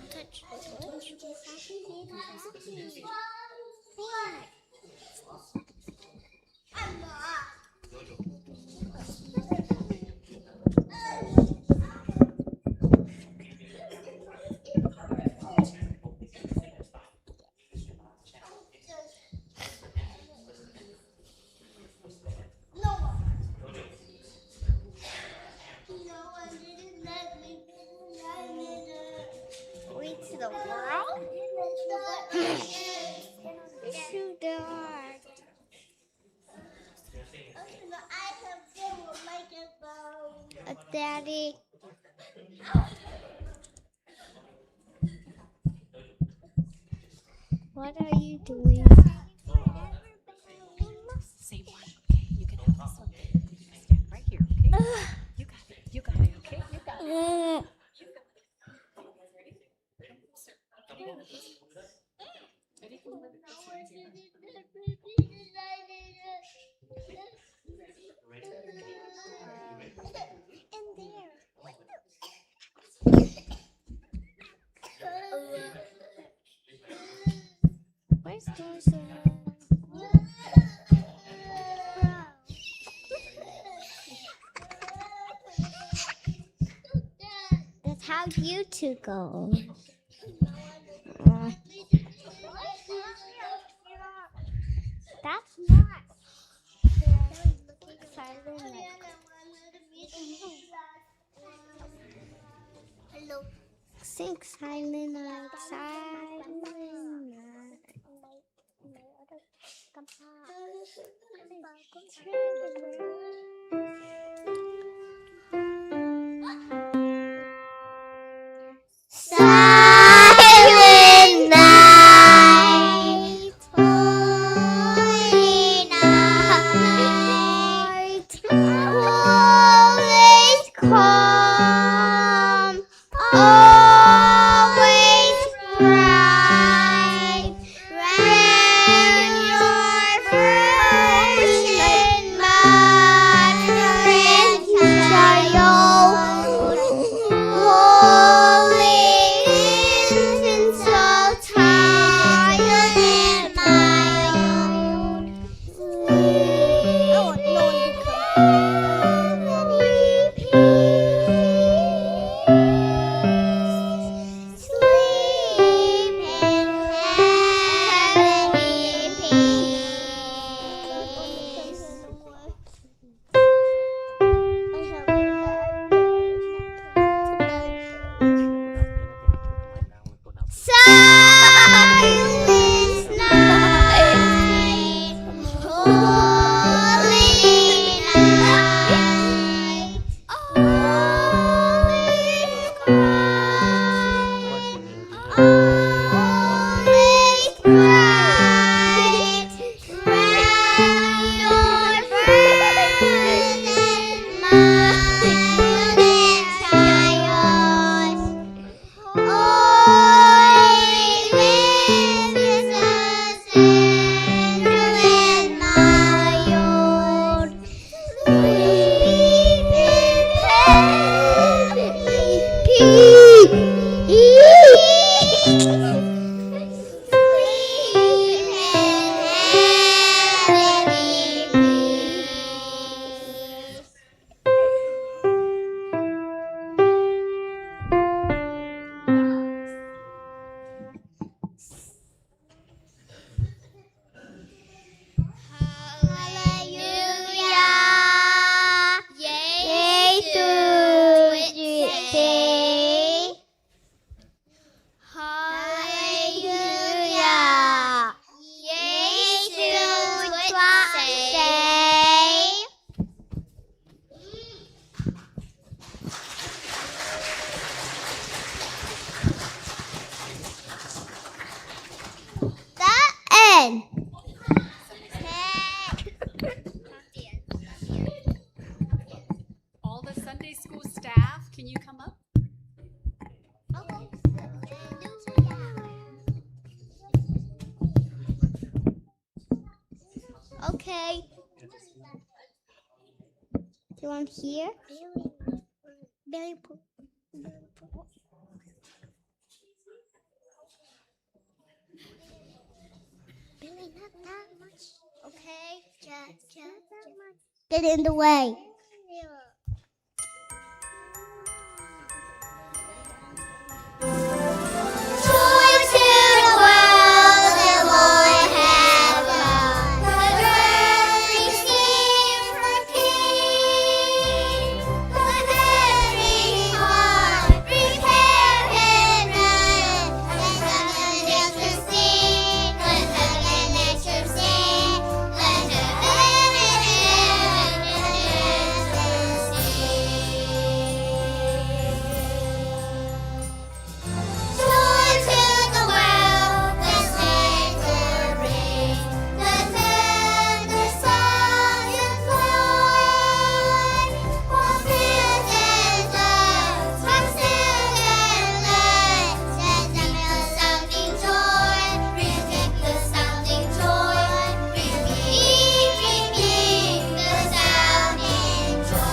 Don't touch. Don't touch. Saki City Candy. What? I'm not. To the world? It's too dark. Daddy. What are you doing? Say one, okay? You can have this one. Stand right here, okay? You got it. You got it, okay? You got it. Where's Dorsey? That's how you two go. That's not. Hello. Sing silent night, silent night. Silent night, holy night, always calm, always bright. When your frozen mother and child, holy infant so tired and mild. Sunday school staff, can you come up? Okay. Do you want here? Billy Pooh. Billy, not that much. Okay. Get in the way. Joy to the world, the Lord hath come. The earthly scene for King. Let every heart prepare and run. Let heaven and nature sing. Let heaven and nature sing. Let heaven and nature sing. Joy to the world, let nature ring. Let tender songs employ. All fields and flowers, from still and light. Let them the sounding joy, repeat the sounding joy. Repeat the sounding joy.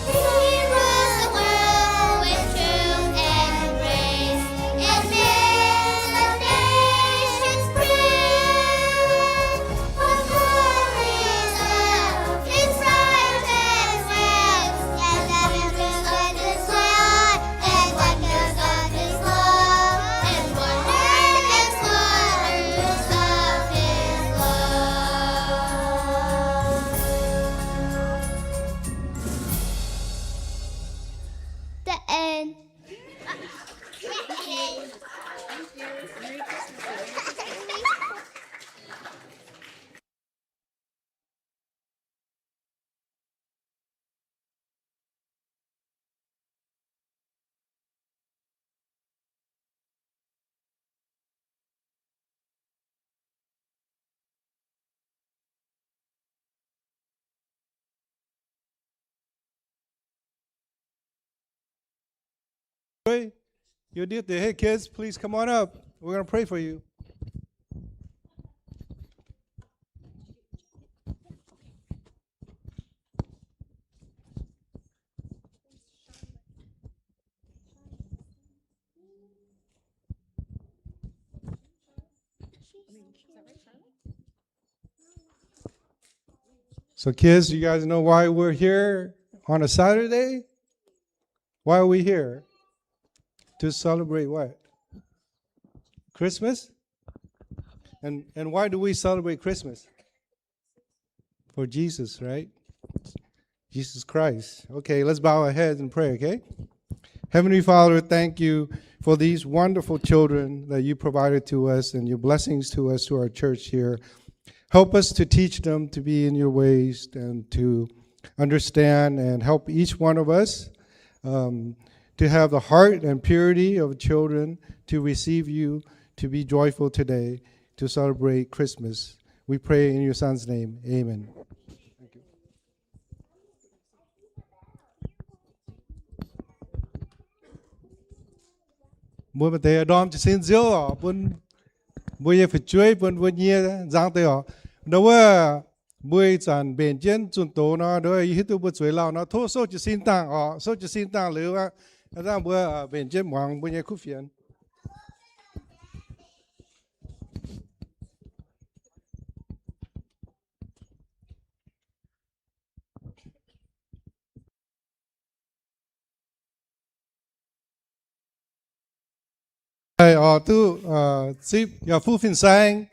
He rules the world with truth and grace, and makes the nations praise. For glories of His righteous ways, and wonders of His love, and wonders of His love, and wonders of His love. The end. Pray. You did the hey kids, please come on up. We're gonna pray for you. So kids, you guys know why we're here on a Saturday? Why are we here? To celebrate what? Christmas? And why do we celebrate Christmas? For Jesus, right? Jesus Christ. Okay, let's bow our heads and pray, okay? Heavenly Father, thank you for these wonderful children that you provided to us and your blessings to us, to our church here. Help us to teach them to be in your ways and to understand, and help each one of us to have the heart and purity of children to receive you, to be joyful today, to celebrate Christmas. We pray in your Son's name. Amen. Thank you. Mỗi một tế đom chỉ xin diệu ở bên bây phải chơi bên nhia giang tế ở đâu à bây giờ bên trên chuẩn tố nó đôi ít tu bớt chơi lao nó thô số chỉ xin tăng ở số chỉ xin tăng lứa à ra bây bên trên hoàng bây nhia khúc phiền. Tu ship ya phu fin sang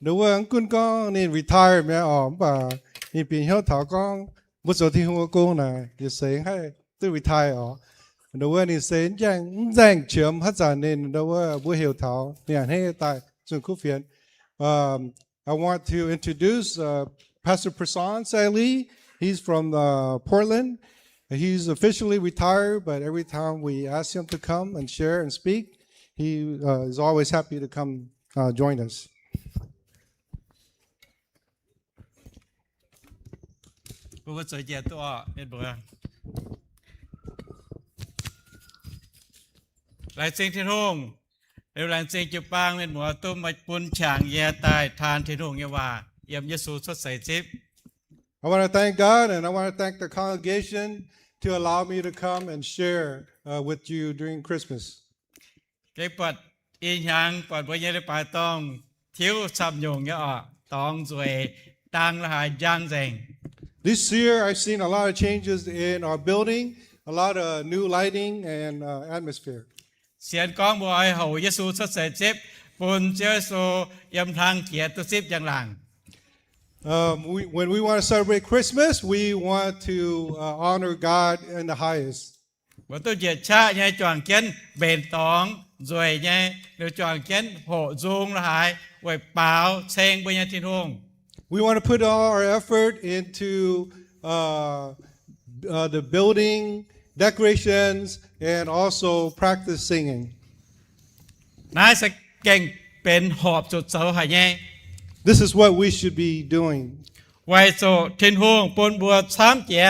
nếu anh kun con nên retire mẹ bà nên biến hiệu thảo con một số thì không có này thì sẽ hay tu retire nếu anh sẽ giang chiếm hết giờ nên nếu buổi hiệu thảo nên hay tại trường khu phiền. I want to introduce Pastor Prasan Saili. He's from Portland. He's officially retired, but every time we ask him to come and share and speak, he is always happy to come join us. bữa sửa chia tua nên bữa lại sinh thiên hùng đều lại sinh chụp bang nên mùa tôm mạch bún chàng ye tai than thiên hùng yeว่าเยี่ยมเยซูสดใสจิ๊บ I want to thank God and I want to thank the congregation to allow me to come and share with you during Christmas. เก็บปัดอีหยังปัดบ่ยังได้ปลายต้องทิ้วซับยงเนี่ยอ่ะตองสวยตังละหายย่างแจง This year I've seen a lot of changes in our building, a lot of new lighting and atmosphere. เสียนกองบอยเฮาเยซูสดใสจิ๊บปุนเจซูยำทางเกียรติซิบอย่างหลัง When we want to celebrate Christmas, we want to honor God in the highest. บ่ต้องเหยียดชะยายจวงเกียนเบนตองสวยยายหรือจวงเกียนโหจุงละหายไว้เปล่าเชงบ่ยังทินหง We want to put all our effort into the building, decorations, and also practice singing. นายสเก่งเป็นหอบจุดเสาหายาย This is what we should be doing ไว้โซทินหงปนบัว3เจีย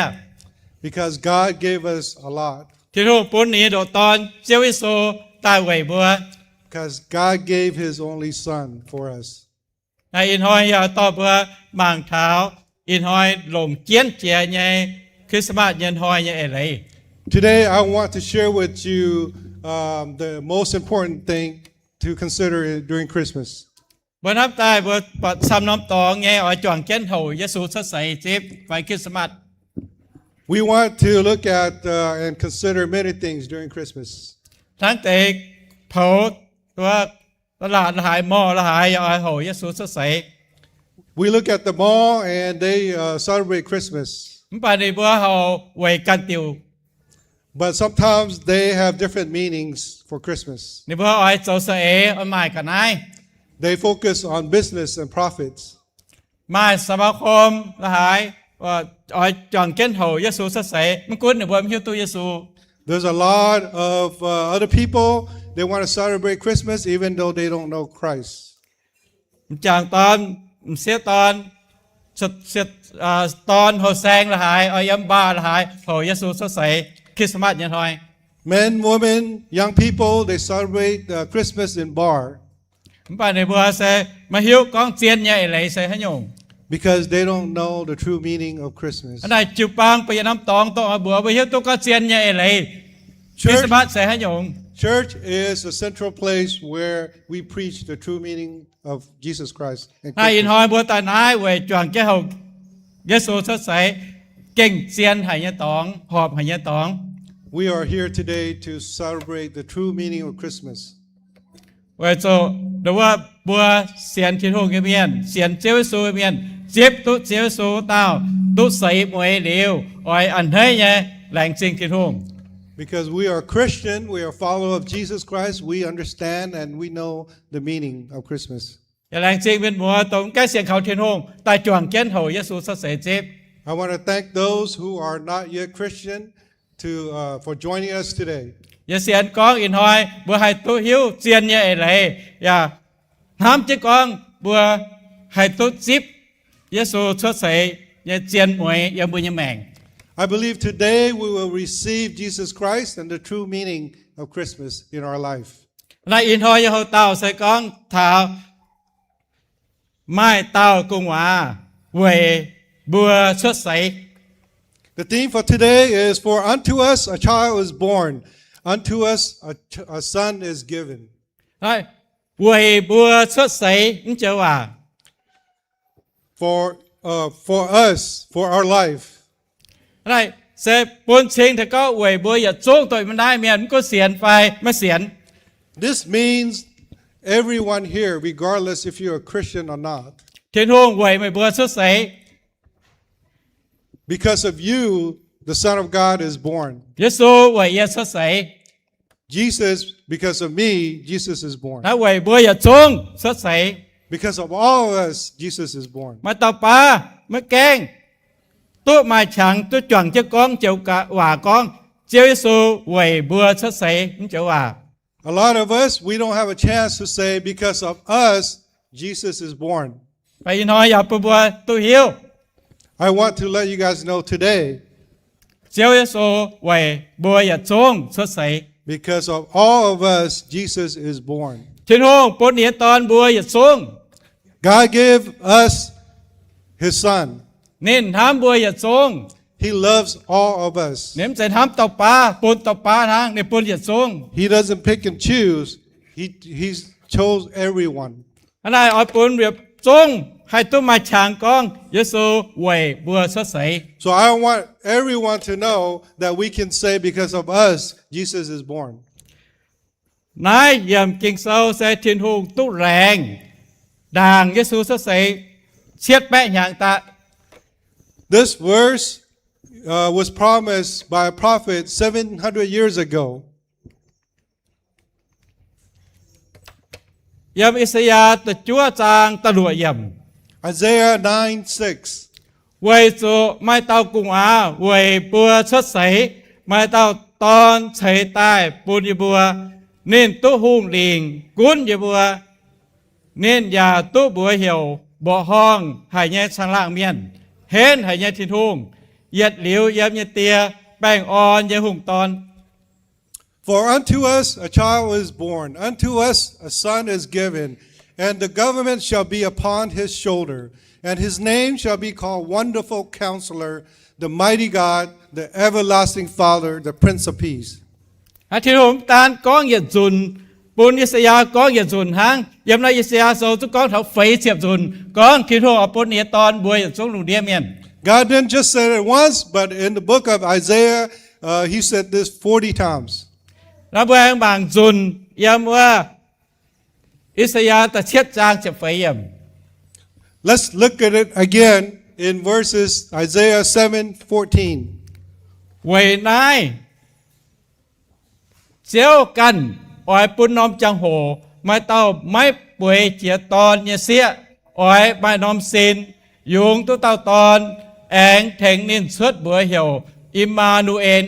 because God gave us a lot. ทินหงปนนี้โดตอนเจียววิโซตายไว้บัว Because God gave His only Son for us. นายอินหอยยาต่อบัวบางเท้าอินหอยหลงเจียนเจียยายคริสต์มาสยันหอยยายอะไร Today, I want to share with you the most important thing to consider during Christmas. บนน้ำตายบนปัดซ้ำน้ำตองไงอ๋อจวงเจียนเฮาเยซูสดใสจิ๊บไฟคริสต์มาส We want to look at and consider many things during Christmas. ทั้งแต่เผาตัวตลาดละหายหม้อละหายอ๋อเฮาเยซูสดใส We look at the mall and they celebrate Christmas. มันไปในบัวเฮาไว้กันติว But sometimes they have different meanings for Christmas. ในบัวอ๋อเจ้าเสเออ๋อหมายกันนาย They focus on business and profits. หมายสมาคมละหายว่าอ๋อจวงเจียนเฮาเยซูสดใสมันกุ้นในบัวมันหิวตัวเยซู There's a lot of other people, they want to celebrate Christmas even though they don't know Christ. จางตอนเสียตอนเสียตอนโหแซงละหายเอาย้ำบ้าละหายโหเยซูสดใสคริสต์มาสยันหอย Men, women, young people, they celebrate Christmas in bar มันไปในบัวเสมาหิวกองเจียนใหญ่ไหลใส่ให้โยง because they don't know the true meaning of Christmas. อันไหนจุปางไปยันน้ำตองต้องเอาบัวไปหิวตุ๊กเจียนใหญ่ไหลคริสต์มาสใส่ให้โยง Church is a central place where we preach the true meaning of Jesus Christ. and นายอิน Christmas. หอยบัวตายนายไว้จวงแก้วเยซูสดใสเก่งเจียนไหยตองหอบไหยตอง We are here today to celebrate the true meaning of Christmas. ไว้โจหรือว่าบัวเสียนทิโฮเมียนเสียนเจ้าสูเมียนเจ็บตุเจ้าสูเต้าตุใส่มวยเหลวอ้อยอันเฮยเนี่ยแหล่งจริงทิโฮ Because we are Christian, we are followers of Jesus Christ, we understand and we know the meaning of Christmas. อย่าแหล่งจริงเป็นบัวตรงใกล้เสียงเขาทิโฮตายจวงเก้นโหเยซูสดใสเจ็บ I want to thank those who are not yet Christian for joining us today. อย่าเสียนกองอินหอยบัวให้ตุหิวเจียนเนี่ยอะไรอย่าห้ามจิกองบัวให้ตุจิบเยซูสดใสอย่าเจียนมวยอย่าบุญอย่าแมง I believe today we will receive Jesus Christ and the true meaning of Christmas in our life. นายอินหอยอย่าเฮาเต้าใส่กองเท้าไม้เต้ากุงหวาเวยบัวสดใส The theme for today is for unto us a child is born, unto us a son is given. ไอ้เวยบัวสดใสมันจะว่า For us, for our life. ไอ้เสพปนเชิงแต่ก็เวยบัวอย่าโจงตัวมันได้เมียนมันก็เสียนไฟไม่เสียน This means everyone here, regardless if you're a Christian or not. เทียนหงเวยไม่บัวสดใส Because of you, the Son of God is born. เยซูเวยอย่าสดใส Jesus, because of me, Jesus is born. นะเวยบัวอย่าโจงสดใส Because of all of us, Jesus is born. มาต่อปลามาแกงตัวมาฉังตัวจ่วงเจ้ากองเจ้ากะหว่ากองเจ้าเยซูเวยบัวสดใสมันจะว่า A lot of us, we don't have a chance to say, because of us, Jesus is born. ไปน้อยอย่าปบัวตัวหิว I want to let you guys know today, เจ้าเยซูไว้บัวอย่าจงสดใส because of all of us, Jesus is born. ทินหงปนเหนียตอนบัวอย่าจง God gave us His Son. เน้นทำบัวอย่าจง He loves all of us. เน้นจะทำต่อปลาปนต่อปลาทางในปนอย่าจง He doesn't pick and choose. He chose everyone. อันใดอ้อยปนเรียบจงให้ตุ้มมาฉางกองเยซูไว้บัวสดใส So I want everyone to know that we can say because of us, Jesus is born. นายเยี่ยมกิ่งเสาใส่ทินหงตุแรงด่างเยซูสดใสเชียดแปะอย่างตา This verse was promised by a prophet 700 years ago. ยามอิสยาห์ตะจั่วจางตะหลวยยำ Isaiah 9:6. เวยจูไม่เต้ากุงอาเวยบัวชดใสไม่เต้าตอนเฉยใต้ปูนยบัวเน้นตุหุ่งลิงกุนยบัวเน้นยาตุบัวเหี่ยวบ่อห้องหายแย่ช่างล่างเมียนเห็นหายแย่ทินทุ่งเหยียดหลิวเยี่ยมเยเตียแป้งอ่อนเยหุ่งตอน For unto us a child is born, unto us a son is given, and the government shall be upon his shoulder, and his name shall be called Wonderful Counselor, the Mighty God, the Everlasting Father, the Prince of Peace. อาทิตย์ผมตานก้องเหยียดจุนปูนอิสยาก้องเหยียดจุนหางยามในอิสยาโซทุกก้องเถาไฟเสียบจุนก้องทิศโฮอปนเนียตอนบัวเหยียดจงหลุงเดียเมียน God didn't just say it once, but in the book of Isaiah, he said this 40 times. ระเบิงบางจุนยามว่าอิสยาตะเชียดจางจะไฟยม Let's look at it again in verses Isaiah 7:14. ไว้นายเจียวกันอ้อยปุนนอมจังโหไม่เต้าไม่ป่วยเจียตอนเสียอ้อยไม่นอมสินยุงตุเต้าตอนแองแทงนินเชิดบัวเหี่ยวอิมานูเอน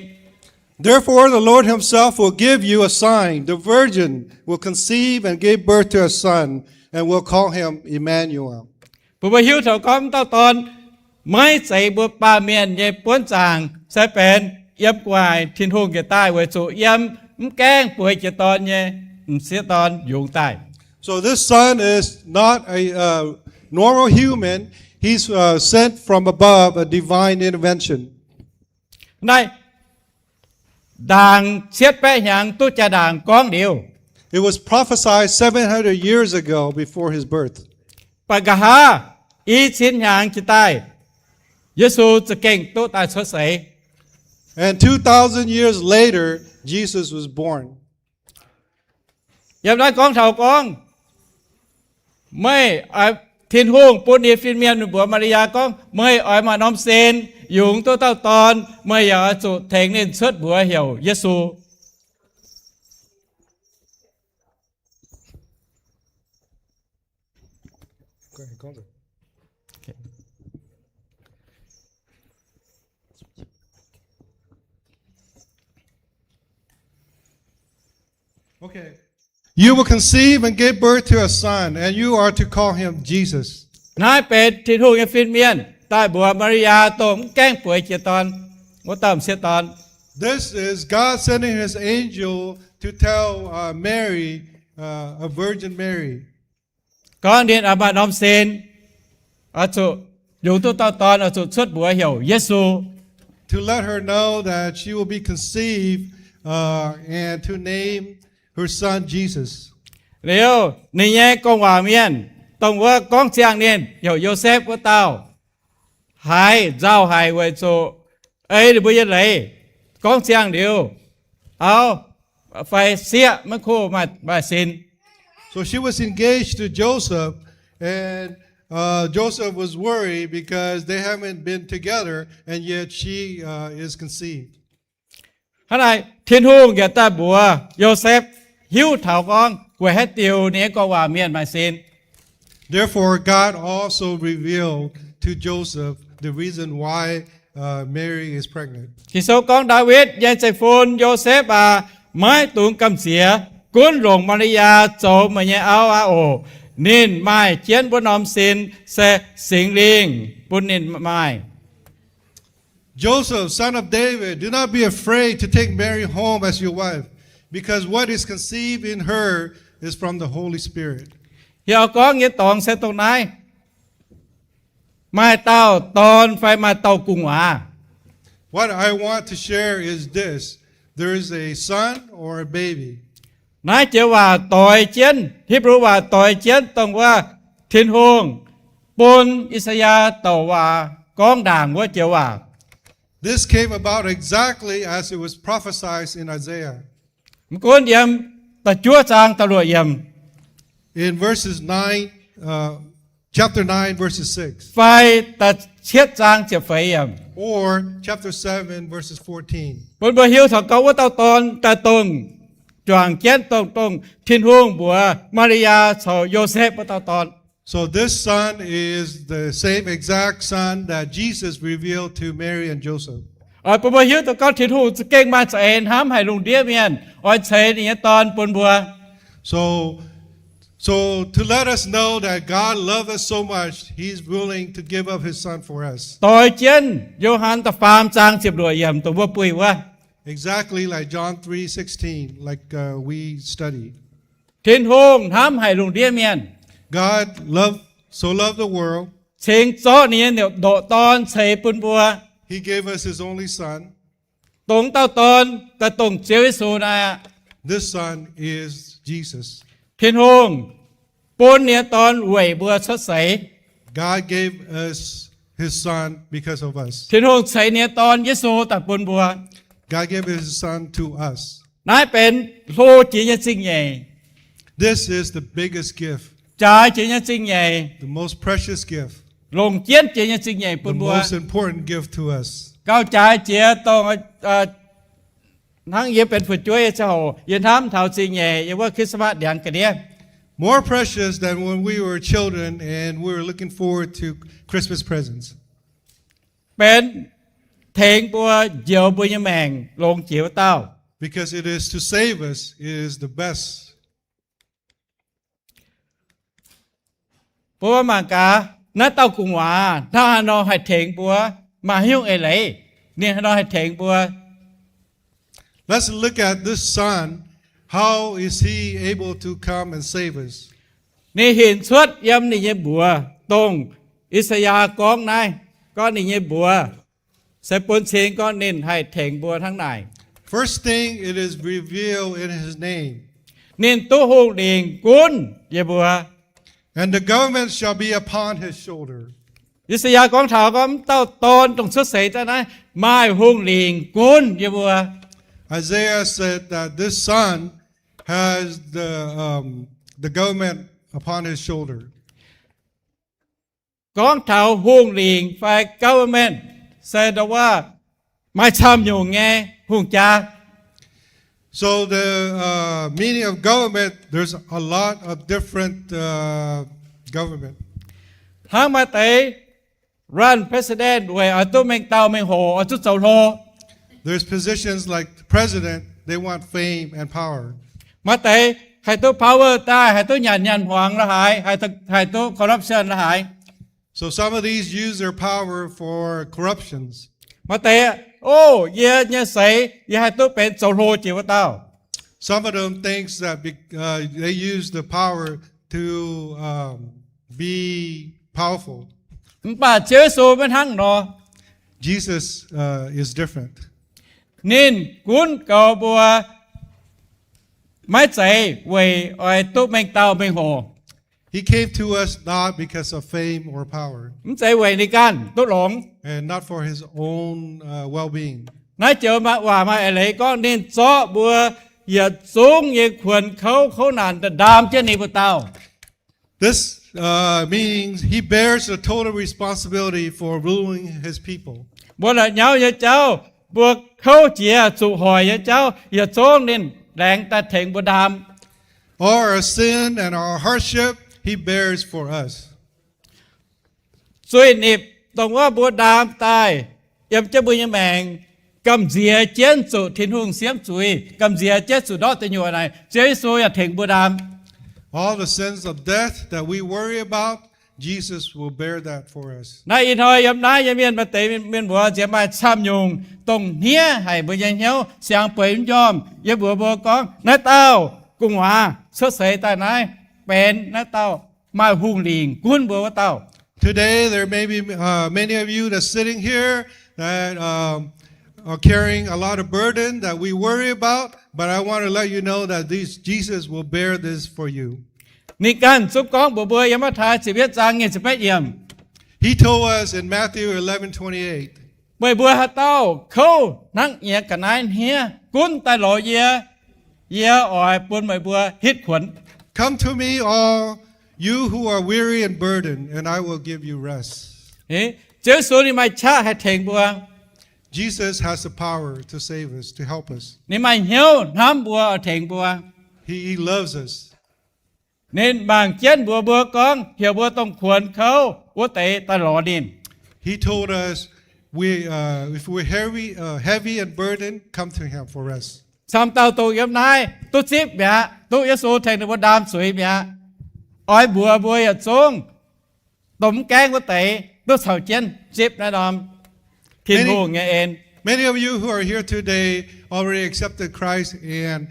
Therefore, the Lord himself will give you a sign. The virgin will conceive and give birth to a son, and will call him Emmanuel. ผู้บ่หิวเถาก้อมเต้าตอนไม่ใส่บัวปลาเมียนเย่ป้วนจางใส่เป็นเยี่ยมกวายทินหงเกใต้ไว้สู่เยี่ยมแกล้งป่วยเจตอนเย่เสียตอนยุงใต้ So this son is not a normal human. He's sent from above, a divine intervention. ได้ด่างเชียดแปะหยังตู้จะด่างก้องเดียว It was prophesied 700 years ago before his birth. ปะกะฮาอีชิ้นหยังจิใต้เยซูจะเก่งตู้ตายสดใส And 2,000 years later, Jesus was born. ยามได้กองเถากองไม่ทินหงปุณีฟินเมียนบัวมาริยากองไม่อ้อยมาน้อมเซนยุงตัวเต้าตอนไม่อยากจุแทงเน้นเชิดบัวเหี่ยวเยซู Okay. You will conceive and give birth to a son, and you are to call him Jesus. นายเป็ดทินหงฟินเมียนใต้บัวมาริยาตมแกล้งป่วยเจตอนว่าตามเสียตอน This is God sending his angel to tell Mary, a Virgin Mary. ก่อนเดียนอาบาน้อมเซนอาจุอยู่ตัวตอนอาจุชดบัวเหี่ยวเยซู To let her know that she will be conceived and to name her son Jesus. เร็วในแง่กองว่าเมียนต้องว่ากองเชียงเนียนเหี่ยวโยเซฟว่าเต้าหายเจ้าหายไว้โจเอ้ยบุญเลยกองเชียงเดียวเอาไฟเสียมันคู่มาสิน So she was engaged to Joseph, and Joseph was worried because they haven't been together, and yet she is conceived. ขณะทินหงอย่าตาบัวโยเซฟหิวเถากองไว้ให้ติวนี้ก็ว่าเมียนมาสิน Therefore, God also revealed to Joseph the reason why Mary is pregnant. ที่โซกองดาวิดยายใจฟูนโยเซฟไม้ตุงกำเสียกุนหลงมาริยาโจมาเยเอาโอนินไม้เจียนบนอมสินเสสิงลิงปุนนินไม้ Joseph, son of David, do not be afraid to take Mary home as your wife, because what is conceived in her is from the Holy Spirit. Hiểu có nghĩa tòng sẽ tòng này. Mai tao tòn phải mai tao cùng hòa. What I want to share is this. There is a son or a baby. Nãy chịu hòa tội chiến, Hebrew hòa tội chiến tòngว่าthiên hương, bôn Isaiah tàu hòa con đàn của chịu hòa. This came about exactly as it was prophesied in Isaiah. Một cuốn yếm ta chúa trang ta lùa yếm. In verses 9, chapter 9, verses 6. Phải ta chiết trang chịu phải yếm. Or chapter 7, verses 14. Bôn bờ hiếu thọ cấu của tao tòn ta tùng. Choàng chén tông thiên hương của Maria sau Joseph của tao tòn. So this son is the same exact son that Jesus revealed to Mary and Joseph. Ở bờ hiếu tao có thiên hương kinh mà sẽ hám hay lùng đĩa miền. Ở chế này tòn bôn bùa. So to let us know that God loved us so much, He's willing to give up His son for us. Tội chiến Johann ta phàm trang chịp đuổi yểm tụi bùa bùi quá. Exactly like John 3:16, like we studied. Thiên hương hám hay lùng đĩa miền. God so loved the world. Chính gió này nếu độ tòn chế bôn bùa. He gave us His only son. Tùng tao tòn ta tùng chiếu Giêsu này. This son is Jesus. Thiên hương bôn này tòn quẩy bùa xuất sấy. God gave us His son because of us. Thiên hương sấy này tòn Giêsu ta bôn bùa. God gave His son to us. นายเป็นโลจีนสิ่งใหญ่ This is the biggest gift. จ่ายจีนสิ่งใหญ่ The most precious gift. ลงเจียนจีนสิ่งใหญ่ปุ่ The นบัว most important gift to us. เก้าจ่ายเจียต้องทั้งเยี่ยเป็นผู้ช่วยเจ้ายันทำเท่าสิ่งใหญ่ยังว่าคริสต์มาสเดือนกันเดีย More precious than when we were children and we were looking forward to Christmas presents. เป็นเทงบัวเจียวบุญยแมงลงเจียวเต้า Because it is to save us, it is the best. เพราะว่ามังกาน้าเต้ากุงหวาถ้าเราให้เทงบัวมาหิ้วเอไหลเนี่ยเราให้เทงบัว Let's look at this son. How is he able to come and save us? นี่เห็นชวดย้ำนี่เยบัวตรงอิสยาห์ก้องนายก็นี่เยบัวใส่ปนเสียงก็เน้นให้เถงบัวทั้งนาย First thing, it is revealed in his name. เน้นตู้หูเดียงกุนเยบัว And the government shall be upon his shoulder. อิสยาห์ก้องถาวก็เต้าตอนตรงสุดเสียแต่นะไม้หูเดียงกุนเยบัว Isaiah said that this son has the government upon his shoulder. ก้องถาวหูเดียงฝ่าย government แสดงว่าไม่ทำอยู่ไงหูจ้า So the meaning of government, there's a lot of different government. ทั้งมาเตะรัน president ด้วยอัตุเมงเตาเมงโหอัตุเจ้าโล There's positions like president, they want fame and power. มาเตะให้ตู้ power ได้ให้ตู้หยันหวงละหายให้ตู้ corruption ละหาย So some of these use their power for corruptions. มาเตะโอ้เยี่ยเนี่ยใส่ยี่ให้ตู้เป็นเจ้าโลจิวะเต้า Some of them thinks that they use the power to be powerful. ป่าเชื้อสูเป็นทั้งเนาะ Jesus is different. นินกุนเก่าบัวไม่ใจเวยไอ้ตู้เมงเตาเมงโห He came to us not because of fame or power, ไม่ใจเวยในการตู้หลง and not for his own well-being. นายเจอมาว่ามาอะไรก็นินซ้อบัวอย่าสูงอย่าขวนเขานานแต่ดามเจ้านี่บัวเต้า This means he bears the total responsibility for ruling his people. บัวละเหนียวอย่าเจ้าบัวเขาเจียสุหอยอย่าเจ้าอย่าโจ้งนินแรงตาเถงบัวดาม All our sin and our hardship, he bears for us. สวยนิบต้องว่าบัวดามตายยังจะบุญยังแมงกำเสียเจียนสุทินหุงเสียมจุยกำเสียเจียนสุดอตะอยู่อะไรเจียสุอย่าเถงบัวดาม All the sins of death that we worry about, Jesus will bear that for us. นายอินทอยยำนายยำเมียนมาเตเมียนบัวเจียมาช้ำยุงตรงเนี้ยให้บุญยังเหี้ยวเสียงเปิดยอมยบัวบัวกองนายเต้ากุ้งหวาเสื้อใส่ใต้นายเป็นนายเต้ามาหุ่งลิงกุนบัวเต้า Today, there may be many of you that's sitting here that are carrying a lot of burden that we worry about, but I want to let you know that Jesus will bear this for you. นี่การสุกองบัวบัวยามาทาชีวิตจางเงี้ยจะไปเยี่ยม He told us in Matthew 11:28. บัวบัวฮะเต้าเขานั่งเอียกันนายเฮียกุนตาหล่อเยียอ่อยปนใบบัวฮิตขวน Come to me, all you who are weary and burdened, and I will give you rest. เฮ้เจ้าสูนี่ไม่ช้าให้เถงบัว Jesus has the power to save us, to help us. นี่ไม่เหี่ยวน้ำบัวเอาเถงบัว He loves us. nên bằng chén bùa bùa con hiểu bùa tông khuẩn khâu bùa tệ ta lò điên. He told us, if we're heavy and burdened, come to Him for rest. Xong tao tụ yếm nai tu ship mẹ tu Giêsu thành được bùa đam suy mẹ oi bùa bùa ở xuống tống kén bùa tệ tu sầu chén ship nai đom thiên hồ nghe en. Many of you who are here today already accepted Christ, and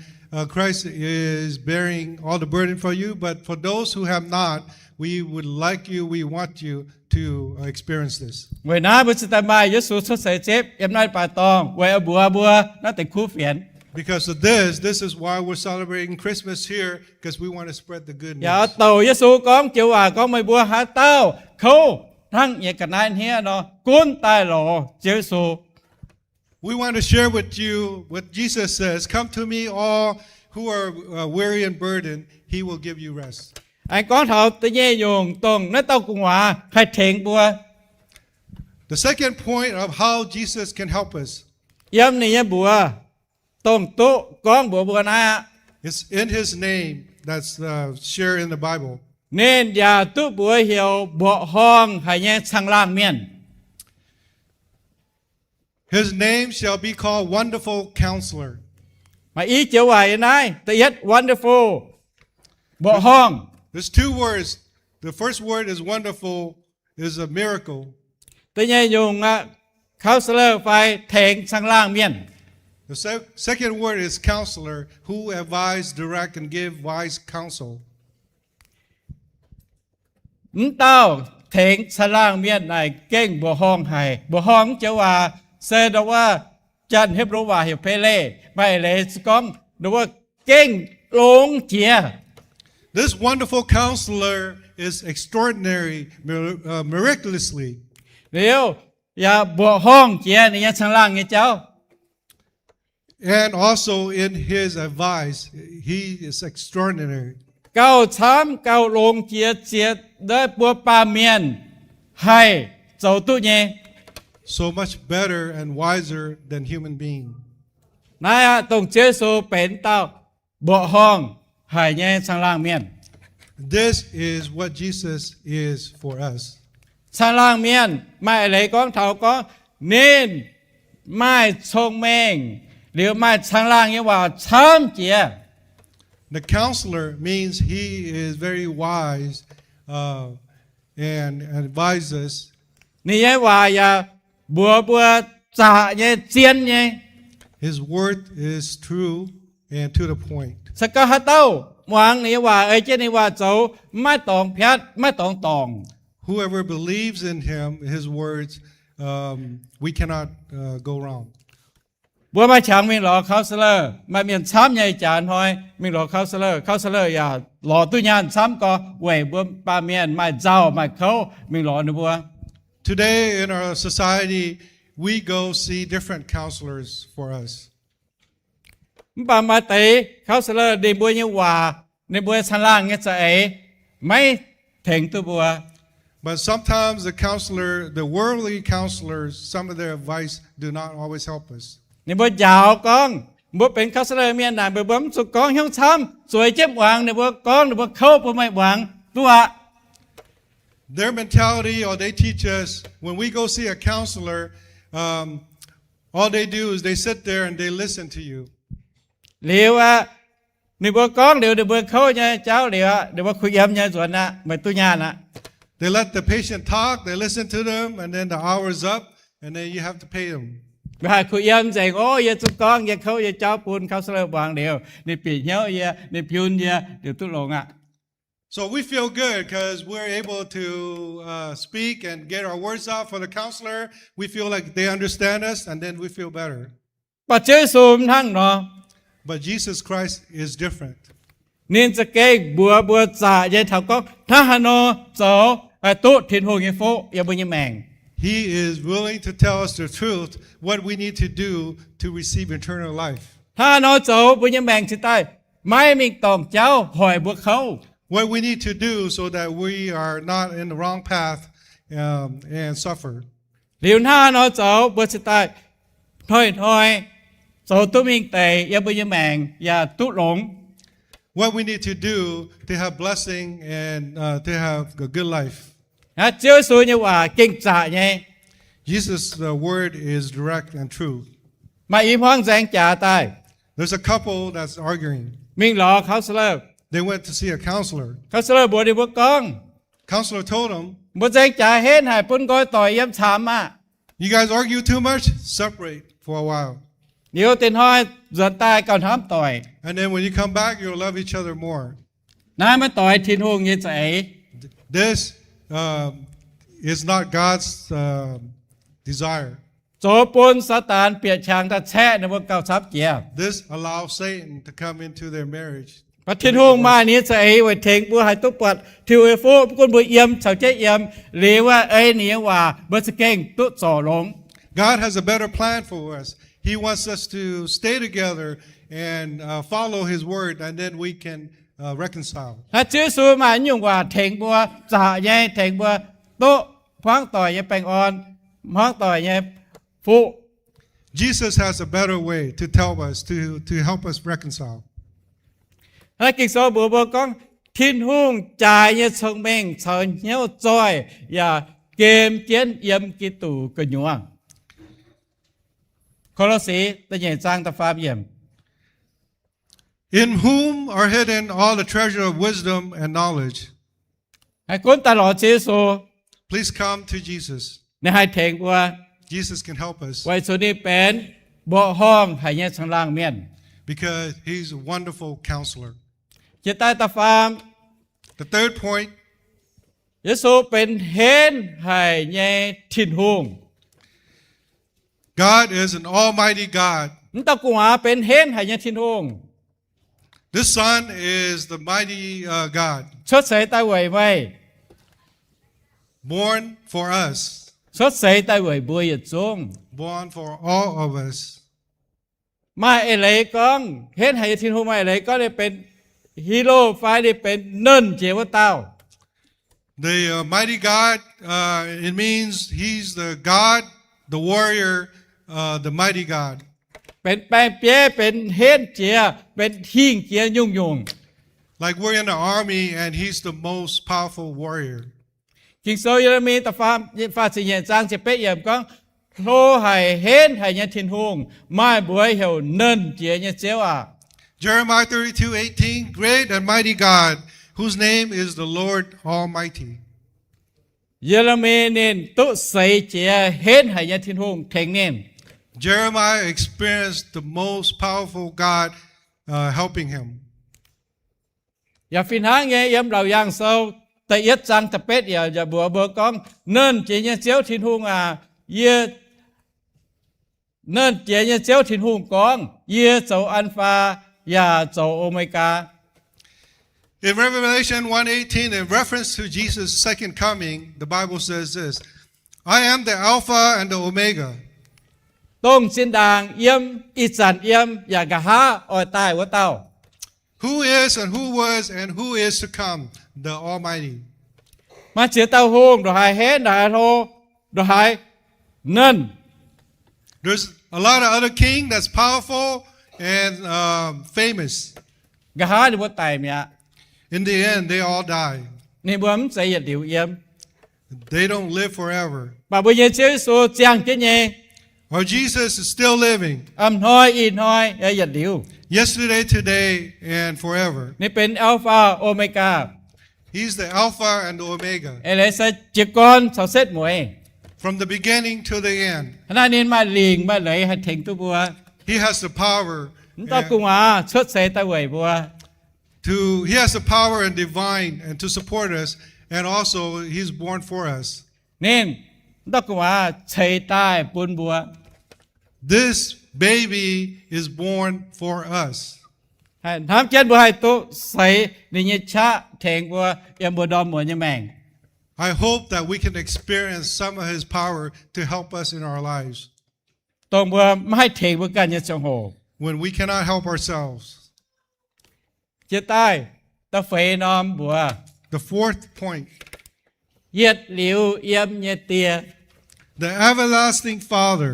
Christ is bearing all the burden for you. But for those who have not, we want you to experience this. Người na bùa sự tam mai Giêsu xuất sẽ ship yếm nai bà tòng quay ở bùa nó tệ khu phiền. Because of this is why we're celebrating Christmas here, because we want to spread the good Dạ news. tàu Giêsu con chịu con mày bùa hả tao khâu thằng nhẹ cả nai hia nó cuốn tai lò Giêsu. We want to share with you what Jesus says. Come to me, all who are weary and burdened. He will give you rest. Anh con thảo tự nhiên dùng tuần nó tao cùng hòa hay thiện bùa. The second point of how Jesus can help us Yếm này bùa tuần tụ con bùa na is in His name that's shared in the Bible. nên giờ tụ bùa hiểu bộ hong hay nhé sang lang miền. His name shall be called Wonderful Counselor. Mà ý chịu hoài này tự nhất wonderful bộ hong. There's two words. The first word is wonderful, is a miracle. Tự nhiên dùng counselor phải thiện sang lang miền. The second word is counselor, who advise, direct, and give wise counsel. Tao thiện sang lang miền này kinh bộ hong hay bộ hong chịu hoài xe đóว่าจันเฮบรู้ว่าเฮเพเล่ไม่เลยสกองดูว่าเก่งลงเจีย This wonderful counselor is extraordinary, miraculously. เดี๋ยวอย่าบัวห้องเจียนี่ยังช่างล่างไงเจ้า And also in his advice, he is extraordinary. เก้าช้ำเก้าลงเจียเจียได้บัวปลาเมียนให้เจ้าตู้เย่ So much better and wiser than human being. นายตรงเจสูเป็นเต้าบัวห้องให้เย่ช่างล่างเมียน This is what Jesus is for us. ช่างล่างเมียนไม่อะไรก้องเท่าก้องเน้นไม่ชงแมงหรือไม่ช่างล่างยังว่าช้ำเจีย The counselor means he is very wise and advises. นี่ยังว่าอย่าบัวจ่าเนี่ยเจียนเนี่ย His word is true and to the point. สกัดเต้าวางนี่ว่าไอ้เจ้านี่ว่าเจ้าไม่ต้องเพียดไม่ต้องตอง Whoever believes in him, his words, we cannot go wrong. บัวมาฉางมีหล่อเขาเสลอมาเมียนซ้ำใหญ่จานหอยมีหล่อเขาเสลออย่าหล่อตุยานซ้ำก็เว่ยบัวปลาเมียนไม่เจ้าไม่เขามีหล่อหนูบัว Today in our society, we go see different counselors for us. ปามาตีเขาเสลอดีบัวเนี่ยว่าในบัวชั้นล่างเนี่ยจะไม่ถึงตัวบัว But sometimes the worldly counselors, some of their advice do not always help us. ในบัวยาวกองบัวเป็นเขาเสลอเมียนหนาบัวบ้มสุกกองห้องช้ำสวยเจ็บหวังในบัวกองในบัวเข้าบัวไม่หวังตัว Their mentality, or they teach us, when we go see a counselor, all they do is they sit there and they listen to you. เหลียวในบัวกองเดี๋ยวบัวเข้าเนี่ยเจ้าเดี๋ยวบัวคุยย้ำเนี่ยส่วนนะไม่ตุญานะ They let the patient talk, they listen to them, and then the hour's up, and then you have to pay them. Và khu yếm dạy ô ya chú con ya khâu ya cháu bùn khâu sơ bằng đều nè bị nhau ya nè piun ya đều tu lồng ạ. So we feel good because we're able to speak and get our words out for the counselor. We feel like they understand us, and then we feel better. ปัจเจซูมทั้งเนาะ But Jesus Christ is different. นินจะเก่งบัวจ่าya thảo có tha hà nô cháu tu thiên hồ ya phố ya bùn ya mèng. He is willing to tell us the truth, what we need to do to receive eternal life. ถ้าน้อยcháu bùn ya mèng chỉ tay mai mình tòng cháu hỏi bùa khâu. What we need to do so that we are not in the wrong path and suffer. Liệu tha nói cháu bùa chỉ tay thôi cháu tu mình tệ ya bùn ya mèng ya tu lồng. What we need to do to have blessing and to have a good life. Chúa Giêsu nhưว่าเก่งจ่าไง Jesus' word is direct and true. มาอีพ้องแจงจ่าตาย There's a couple that's arguing. มิงหลอเขาเสลอ They went to see a counselor. เขาเสลอบัวดีบัวกอง Counselor told them, บัวแจงจ่าเห็นหายปุ่นก้อยต่อยย้ำชามมา you guys argue too much, separate for a while. เดี๋ยวตินห้อยจวนตายก่อนห้ามต่อย And then when you come back, you'll love each other more. นายมาต่อยทินหงยี่ใจ This is not God's desire. โจปุนสตานเปียชางตะแช่ในบนเก่าทับเกียร์ This allows Satan to come into their marriage. พระทินหงมานี้ใจไว้เทงบัวหายตุปัดทิวเอฟูกุนบัวเอี่ยมเฉาเจ๊เอี่ยมหรือว่าเหนียว่าบัวสเก่งตุจ่อหลง God has a better plan for us. He wants us to stay together and follow His word, and then we can reconcile. ถ้าชื่อสูมายุ่งว่าเทงบัวจ่าใหญ่เทงบัวโตพ้องต่อยยังแปลงอ่อนพ้องต่อยยังฟู Jesus has a better way to tell us, to help us reconcile. ถ้ากิกโซบัวบัวกองทิ้นหุ่งจ่ายยังชงเมงเฉาเหี้ยวจอยอย่าเกมเกียนเยี่ยมกิตูกระหยวงโคโลสีตะเยนจางตะฟ้าเยี่ยม In whom are hidden all the treasure of wisdom and knowledge. ให้คนตลอดชีสู Please come to Jesus. ในให้เทงบัว Jesus can help us ไว้สุนี้เป็นบ่ห้องให้ยังข้างล่างเมียน because He's a wonderful counselor. จะใต้ตะฟ้า The third point, เยซูเป็นเห็นให้ยังทิ้นหุ่ง God is an almighty God. มันตะกัวเป็นเห็นให้ยังทิ้นหุ่ง The Son is the mighty God, ชดใส่ตาไว้ไว้ born for us, ชดใส่ตาไว้บัวหยุดจง born for all of us. มาเอเลยก้องเห็นให้ทิ้นหุ่งมาเอเลยก็ได้เป็นฮีโร่ไฟได้เป็นเนิ่นเจวเต้า The mighty God, it means He's the God, the warrior, the mighty God. เป็นแปลงเปี้ยเป็นเห็นเจียเป็นทิ้งเจียยุ่งยุ่ง Like we're in the army and He's the most powerful warrior. กิงโซเยเรมีตะฟ้าสิเยนจางจะเป๊ะเยี่ยมก้องโทให้เห็นให้ยังทิ้นหุ่งไม่บวยเหี่ยวเนิ่นเจียเนี่ยเจียวอ่ะ Jeremiah 32:18, great and mighty God, whose name is the Lord Almighty. เยเรมีเน้นตุใส่เจียเห็นให้ยังทิ้นหุ่งเทงเน้น Jeremiah experienced the most powerful God helping him. อย่าฟินหางเงี้ยย้ำเราอย่างเศร้าแต่ยัดจังตะเป็ดอย่าบัวเบอร์ก้องเนิ่นเจียเนี่ยเจียวทิ้นหุ่งอ่ะเยเนิ่นเจียเนี่ยเจียวทิ้นหุ่งก้องเยเจ้าอัลฟาอย่าเจ้าโอเมก้า In Revelation 1:18, in reference to Jesus' second coming, the Bible says this, I am the Alpha and the Omega. ต้งสินดางเยี่ยมอิจันเยี่ยมอย่ากะฮาออยใต้หัวเต้า Who is and who was and who is to come, the Almighty. มาเจียเต้าหงดอกหายเฮ็ดดอกหายโทดอกหายเนิน There's a lot of other king that's powerful and famous. กะฮาดิบ่ไตเมีย In the end, they all die. นี่บ่มใจหยัดเดียวเยี่ยม They don't live forever. ป่าบ่เยเจียโซเจียงเจเย Or Jesus is still living. อำน้อยอีน้อยหยัดเดียว Yesterday, today, and forever. นี่เป็นอัลฟาโอเมก้า He's the Alpha and the Omega, เอเลสจิกอนสาวเซตหมวย from the beginning to the end. ขณะนี้มาลิงมาเลยให้เถงตัวบัว He has the power. ต้องกุงอาชดเสตะเวยบัว He has the power and divine and to support us, and also He's born for us. นี่ต้องกุงอาเฉยใต้ปุนบัว This baby is born for us. ให้ทำเจนบัวให้ตุใส่ในเนชะเถงบัวเอ็มบัวดอมหมวยยแมง I hope that we can experience some of His power to help us in our lives ตรงบัวไม่ให้เถงบัวกันยจงโห when we cannot help ourselves. เจ้าใต้ตะเฟยนอมบัว The fourth point, เย็ดหลิวเยี่ยมเยเตีย the everlasting Father.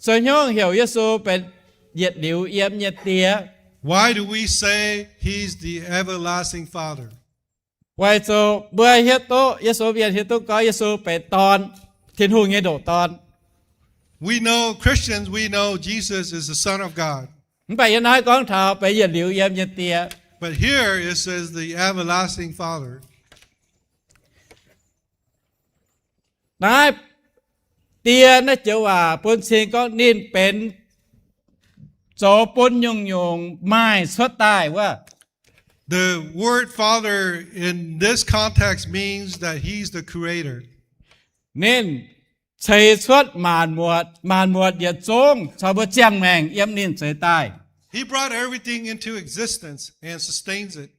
ส่วนย่องเหี่ยวเยซูเป็นเย็ดหลิวเยี่ยมเยเตีย Why do we say He's the everlasting Father? ไว้โซเบื่อเฮตุเยซูเบียนเฮตุก็เยซูเป็นตอนทิ้นหูเงโดตอน We know, Christians, we know Jesus is the Son of God. มันไปยันน้อยกองเท้าไปเย็ดหลิวเยี่ยมเยเตีย But here it says the everlasting Father. นายเตียนะเจ้าว่าปนเสียงก็นิ่นเป็นโจปนยงยงไม้สดตายว่า The word Father in this context means that He's the Creator. เน้นใช้สดมานหมวดอย่าจงชาวบ้านเจียงแมงเยี่ยมนิ่นเสยตาย He brought everything into existence and sustains it.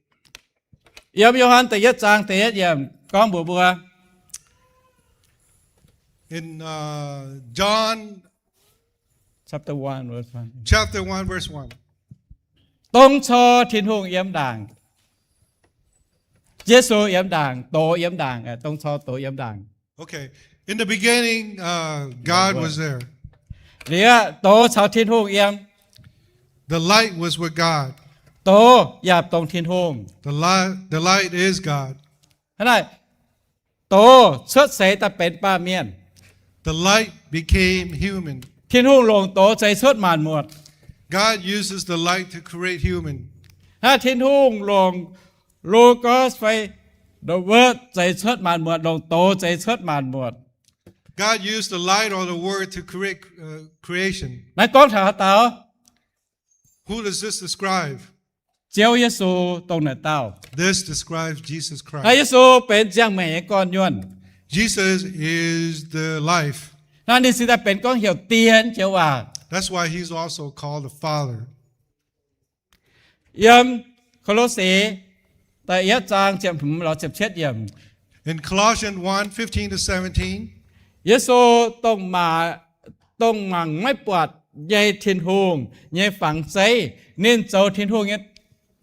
เยี่ยมโยฮันแต่ยัดจางแต่ยัดเยี่ยมกองบัว In John chapter 1 verse 1 chapter 1, verse 1. ตรงชอทินหงเยี่ยมด่างเยซูเยี่ยมด่างโตเยี่ยมด่างตรงชอโตเยี่ยมด่าง Okay. In the beginning, God was there. เหลือโตชาวทินหงเยี่ยม The light was with God. โตหยาบตรงทินหง The light is God. อะไรโตเชิดใสแต่เป็นป้าเมียน The light became human. ทินหงลงโตใจเชิดมานหมด God uses the light to create human. ถ้าทินหงลงโลกอสไฟเดอะเวิร์ดใจเชิดมานหมดลงโตใจเชิดมานหมด God used the light or the word to create creation. ในกองถ่ายเตา Who does this describe? เจียวเยซูตรงเหนือเต้า This describes Jesus พระเย Christ. ซูเป็นเจียงแม่ก่อนยวน Jesus is the life. นั่นนี่สิแต่เป็นก้องเหี่ยวเตียนเจียวว่า That's why He's also called the Father. เยี่ยมโคโลสีแต่ยัดจางเจียมผมเราเจ็บเช็ดเยี่ยม In Colossians 1:15 to 17, เยซูต้องมังไม่ปวดใยทินหงใยฝังใจเน้นเจ้าทินหงเนี่ย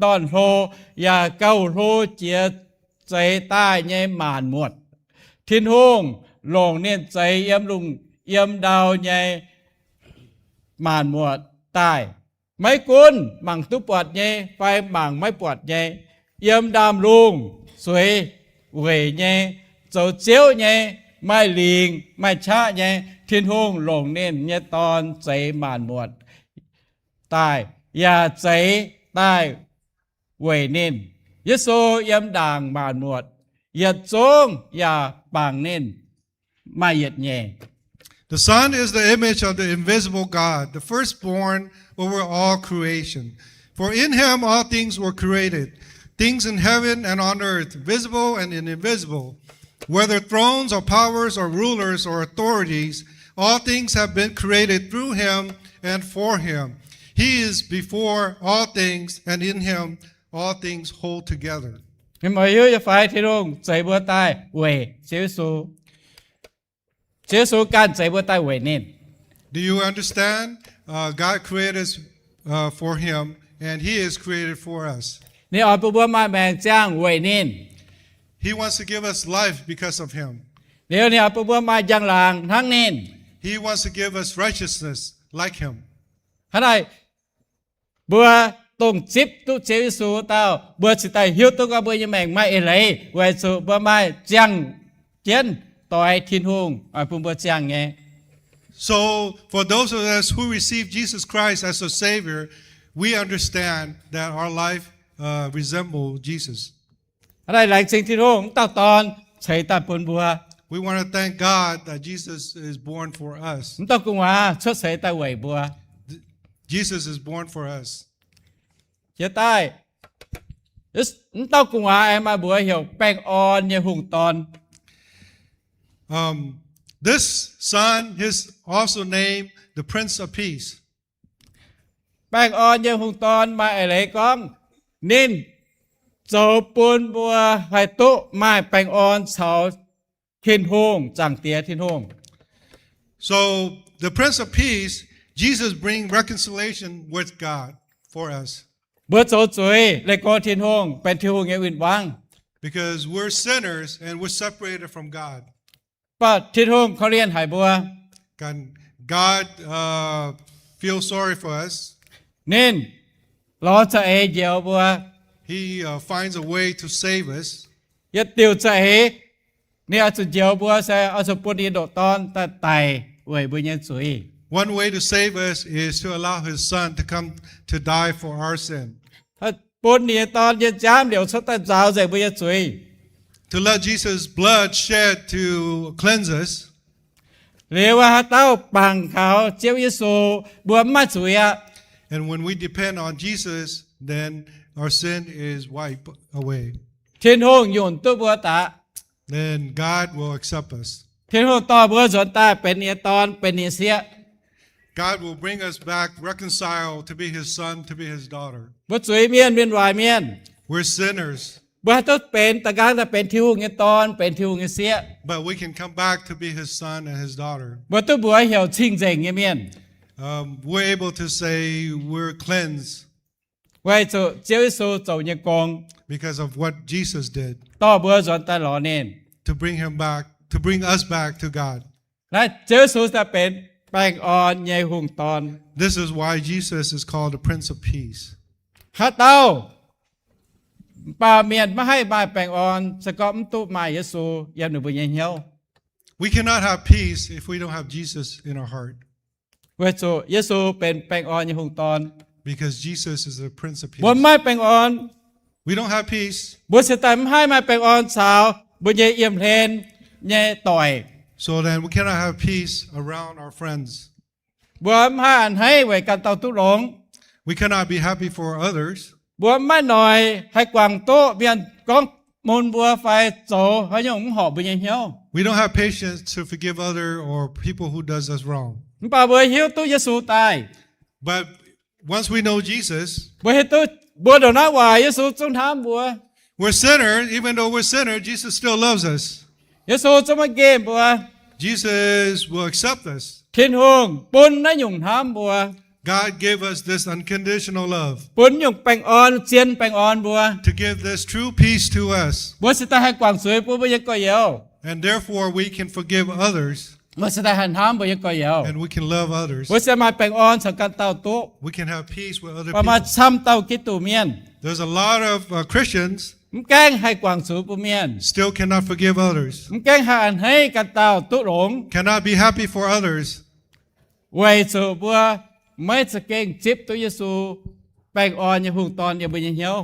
ตอนโหอย่าเก้าโหเจียใจใต้ใยหมานหมดทินหงลงเน้นใจเยี่ยมลุงเยี่ยมดาวใยหมานหมดใต้ไม่กุนมังตุปวดใยไฟมังไม่ปวดใยเยี่ยมดามลุงสวยเวยใยเจ้าเจียวใยไม่ลิงไม่ชะใยทินหงลงเน้นใยตอนใจหมานหมดใต้อย่าใจใต้เวยเน้นเยซูเยี่ยมด่างหมานหมดอย่าจงอย่าปางเน้นไม่เหยียดแย่ the Son is the image of the invisible God, the firstborn over all creation. For in Him all things were created, things in heaven and on earth, visible and invisible. Whether thrones or powers or rulers or authorities, all things have been created through Him and for Him. He is before all things, and in Him all things hold together. มีหมายยุยไฟที่ลงใจบัวใต้เวยเสียสูการใจบัวใต้เวยเน้น Do you understand? God created us for Him, and He is created for us. นี่อ่อนบัวมาแบ่งจ้างเวยเน้น He wants to give us life because of Him. เดี๋ยวนี้อ่อนบัวมายังหลางทั้งเน้น He wants to give us righteousness like Him. อะไรบัวตรงจิบตุเจวิสูเต้าบัวสิตายหิวตุกบัวยังแมงไม่เอเลยไว้สูบัวไม่จังเจียนต่อยทินหงอ่อนบัวจังไง So, for those of us who receive Jesus Christ as a Savior, we understand that our life resembles Jesus. อะไรแรงจริงที่ทุ่งเต้าตอนใช้ตาปนบัว We want to thank God that Jesus is born for us. เต้ากุงว่าชดใช้ตาไหวบัว Jesus is born for us. เจ้าใต้เต้ากุงว่าไอ้มาบัวเหี่ยวแป้งอ่อนเนี่ยหุ่งตอน This son is also named the Prince of Peace. แป้งอ่อนเนี่ยหุ่งตอนมาอะไรก้องนินโจปูนบัวไผ่ตุมาแป้งอ่อนเสาทินห้งจังเตียทินห้ง So the Prince of Peace, Jesus bring reconciliation with God for us เบื่อโจจุยเลยก็ทินห้งเป็นทินห้งเงี้ยอื่นว่าง because we're sinners and we're separated from God. ป้าทินห้งเขาเรียนหายบัว God feels sorry for us. นินล้อจะเอเดียวบัว He finds a way to save us. ยัดติวจะเอเนี่ยสุดเดียวบัวใส่เอาสุปุนีโดตอนตาไตเว้ยบุญยันสุย One way to save us is to allow His Son to come to die for our sin. ถ้าปุนีตอนยันจ้ามเดี๋ยวชดตาเจ้าใส่บุญยันสุย To let Jesus' blood shed to cleanse us. หรือว่าเต้าปังเขาเจ้าเยซูบัวมาสุยอะ And when we depend on Jesus, then our sin is wiped away. ทินห้งยุ่นตุบัวตา Then God will accept us. ทินห้งต่อบัวสวนตาเป็นเนียตอนเป็นเนียเสีย God will bring us back reconciled to be His son, to be His daughter. บัวสุยเมียนเมียนวายเมียน We're sinners, บัวต้องเป็นตะการแต่เป็นทิวเงี้ยตอนเป็นทิวเงี้ยเสีย but we can come back to be His son and His daughter. บัวต้องบัวเหี่ยวชิงเจงเงี้ยเมียน We're able to say we're cleansed ไว้จุเจ้าเยซูเจ้าเนี่ยกอง because of what Jesus did ต่อบัวสวนตาหล่อเน้น to bring Him back, to bring us back to God. และเจ้าเยซูจะเป็นแป้งอ่อนใหญ่หุ่งตอน This is why Jesus is called the Prince of Peace. ข้าเต้าป่าเมียนมาให้มาแป้งอ่อนสกอมตุมาเยซูยามหนูบุญเหี่ยว We cannot have peace if we don't have Jesus in our heart ไว้จุเยซูเป็นแป้งอ่อนใหญ่หุ่งตอน because Jesus is the Prince of บัว Peace. ไม่แป้งอ่อน We don't have peace บัวเสตามให้มาแป้งอ่อนสาวบุญใหญ่เอี่ยมเลนใหญ่ต่อย so then we cannot have peace around our friends. บัวไม่อันให้ไว้กันเต้าตุหลง We cannot be happy for others. บัวไม่หน่อยให้กวางโตเบียนก้องมูลบัวไฟโจให้ยงหอบบุญเหี่ยว We don't have patience to forgive other or people who does us wrong. ป่าบัวเหี่ยวตุเยซูตาย But once we know Jesus, บัวเหี่ยวตุบัวเดี๋ยวนะว่าเยซูจงทำบัว we're sinners. Even though we're sinners, Jesus still loves us. เยซูจะมาเกมบัว Jesus will accept us. ทินหงปุนนะหยุ่งทำบัว God gave us this unconditional love ปุนหยุ่งแปงอ่อนเจียนแปงอ่อนบัว to give this true peace to us. บัวสิตาให้กวางสวยปุบัวยังก็เยว And therefore we can forgive others บัวสิตาหันทำบัวยังก็เยว and we can love others. บัวจะมาแปงอ่อนสังกันเต้าตุ We can have peace with other ประมาณ people. ซ้ำเต้ากิตูเมียน There's a lot of Christians มแกล้งให้กวางสูปุเมียน still cannot forgive others, มแกล้งหาอันให้กันเต้าตุหลง cannot be happy for others ไว้สูบัวไม่จะเก่งจิบตุเยซูแปงอ่อนยังหุ่งตอนยังบุญยังเหี่ยว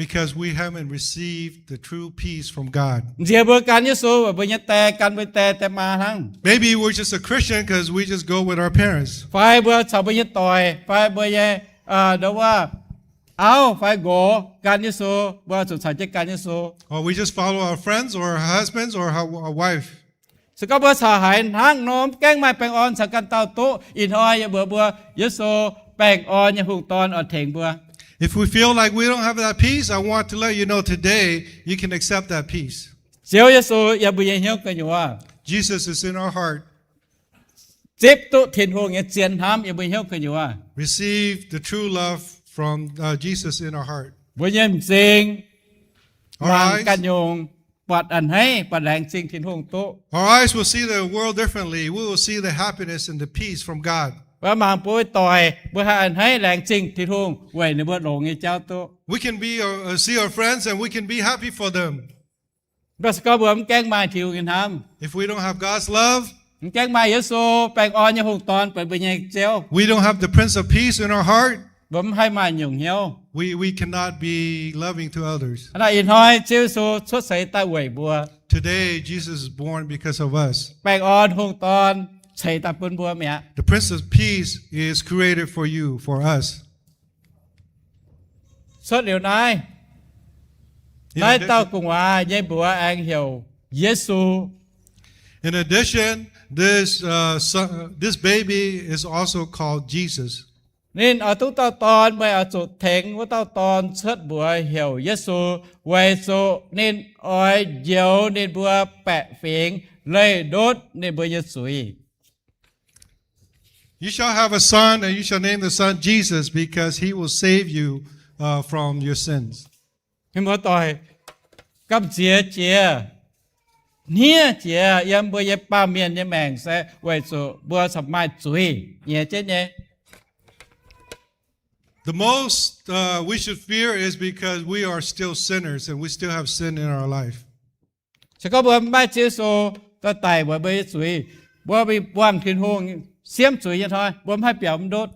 because we haven't received the true peace from God. เสียเบื่อการเยซูบุญยังแต่กันไปแต่มาทั้ง Maybe we're just a Christian because we just go with our parents. ไฟเบื่อชาวบุญยังต่อยไฟเบื่อยังเดี๋ยวว่าเอาไฟโกการเยซูเบื่อสุดท้ายจะการเยซู Or we just follow our friends or our husbands or our wife. สก็เบื่อสาหายทั้งโน้มแกล้งไม้แปลงอ่อนสักกันเต้าตุอินหอยอย่าเบื่อเยซูแปลงอ่อนอย่าหุ่งตอนอ่อนเถงเบื่อ If we feel like we don't have that peace, I want to let you know today you can accept that peace. เสียวเยซูอย่าบุญยังเหี่ยวกันอยู่ว่า Jesus is in our heart. จิบตุถิ่นหงอย่าเจียนทำอย่าบุญเหี่ยวกันอยู่ว่า Receive the true love from Jesus in our heart. บุญยังจริง Our วางกัน eyes, ยงปัดอันให้ปัดแรงจริงถิ่นหงตุ our eyes will see the world differently. We will see the happiness and the peace from God. ว่ามังปุ้ยต่อยเบื่ออันให้แรงจริงถิ่นหงไว้ในเบื่อหลงไอ้เจ้าตุ We can be see our friends and we can be happy for them. เบื่อสก็เบื่อมันแกล้งไม้ถิวกันท If we don't have God's love, ำมันแกล้งไม้เยซูแปลงอ่อนอย่าหุ่งตอนเปิดบุญยังเจ้า we don't have the Prince of Peace in our heart. bấm hai mà nhung hiếu We cannot be loving to others. anh in hoi chiếu số xuất xảy ta quẩy bùa Today, Jesus is born because of us. bèn on hung ton xảy ta bún bùa mẹ The Prince of Peace is created for you, for us. xuất điều này In nói addition- tao cùng à dây bùa anh hiểu Giêsu In addition, this baby is also called Jesus. nên ở tú tao ton bởi ở chỗ thánh của tao ton xuất bùa hiểu Giêsu quay số nên oi dấu nên bùa bẹ phiền lấy đốt nên bùa Giêsu You shall have a son, and you shall name the son Jesus, because he will save you from your sins. nhưng mà tôi cấp chia chia nia chia yếm bùa yếm ba miền yếm mèng sẽ quay số bùa sập mai chuối nhẹ chết nhé The most we should fear is because we are still sinners and we still have sin in our life. sẽ có bữa mai chia số ta tài bữa bơi chuối bữa bị buông thiên hùng xiêm chuối như thôi bữa hai biểu đốt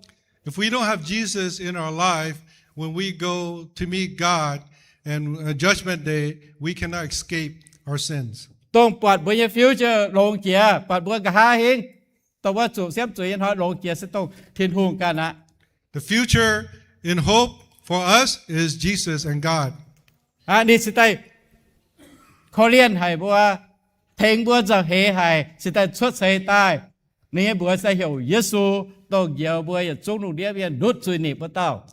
If we don't have Jesus in our life, when we go to meet God and Judgment Day, we cannot escape our sins. tông bọt bữa như phiếu cho lồng chia bọt bữa cả hai hình taoว่าchủ xiêm chuối như thôi lồng chia sẽ tông thiên hùng cả nè The future in hope for us is Jesus and God. đi sẽ tay khó liên hay bữa thèn bữa giờ hệ hay sẽ tay xuất xây tay nếu bữa sẽ hiểu Giêsu tao giờ bữa giờ chúng nó đi viên đốt chuối nịp bữa tao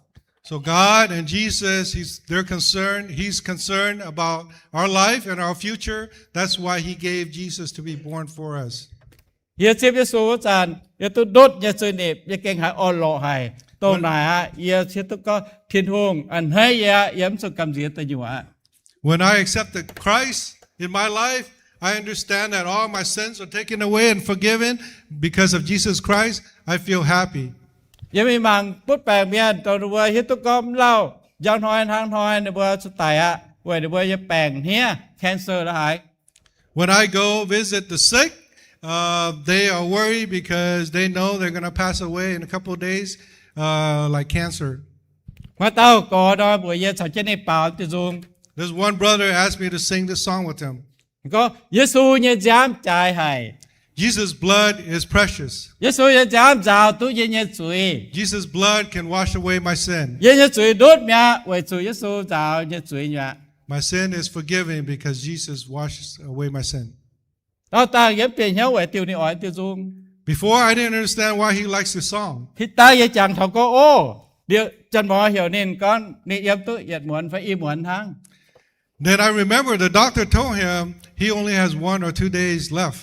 So God and Jesus, they're concerned. He's concerned about our life and our future. That's why He gave Jesus to be born for us. giờ xếp Giêsu chàn giờ tôi đốt giờ chuối nịp giờ kinh hải on lộ hay tao này giờ sẽ tôi có thiên hùng anh hay giờ yếm sự cầm gì tới nhiều When I accepted Christ in my life, I understand that all my sins are taken away and forgiven because of Jesus Christ. I feel happy. giờ mình mang bút bèn miền tao được vừa hiến tôi com lau giang thoi thang thoi được vừa xuất tài vậy được vừa giờ bèn hia cancer đó hại When I go visit the sick, they are worried because they know they're going to pass away in a couple of days, like cancer. mà tao có đó vừa giờ sao trên này bảo tiêu dùng There's one brother asked me to sing this song with him. có Giêsu như dám trái hay Jesus' blood is precious. Giêsu như dám giáo tu như như chuối Jesus' blood can wash away my sin. như như chuối đốt mía vậy chuối Giêsu giáo như chuối nhá My sin is forgiven because Jesus washes away my sin. tao ta yếm tiền hiếu vậy tiêu này hỏi tiêu dùng Before, I didn't understand why he likes this song. thì ta giờ chẳng thầu có ô điều chân bỏ hiểu nên con nên yếm tu yết muốn phải im muốn thang Then I remember the doctor told him he only has 1 or 2 days left.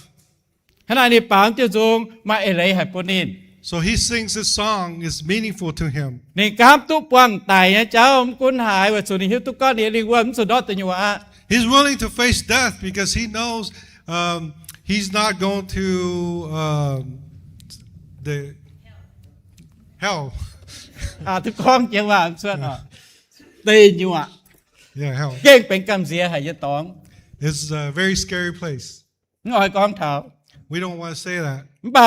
ขณะนี้ปางtiêu dùng mà ấy lấy hạt protein So he sings this song, it's meaningful to him. นี่กามตุปวงไตนะเจ้ากุนหายว่าสุนิหิวตุก้อนนี่ลิงว่ามันสุดยอดตัวอยู่อ่ะ He's willing to face death because he knows he's not going to the hell. ทุกข้องเจียงว่าส่วนอ่ะตีอยู่อ่ะ Yeah, hell. เก่งเป็นกำเสียหายตอง It's a very scary place. ง่อยกองเท้า We don't want to say that. บ่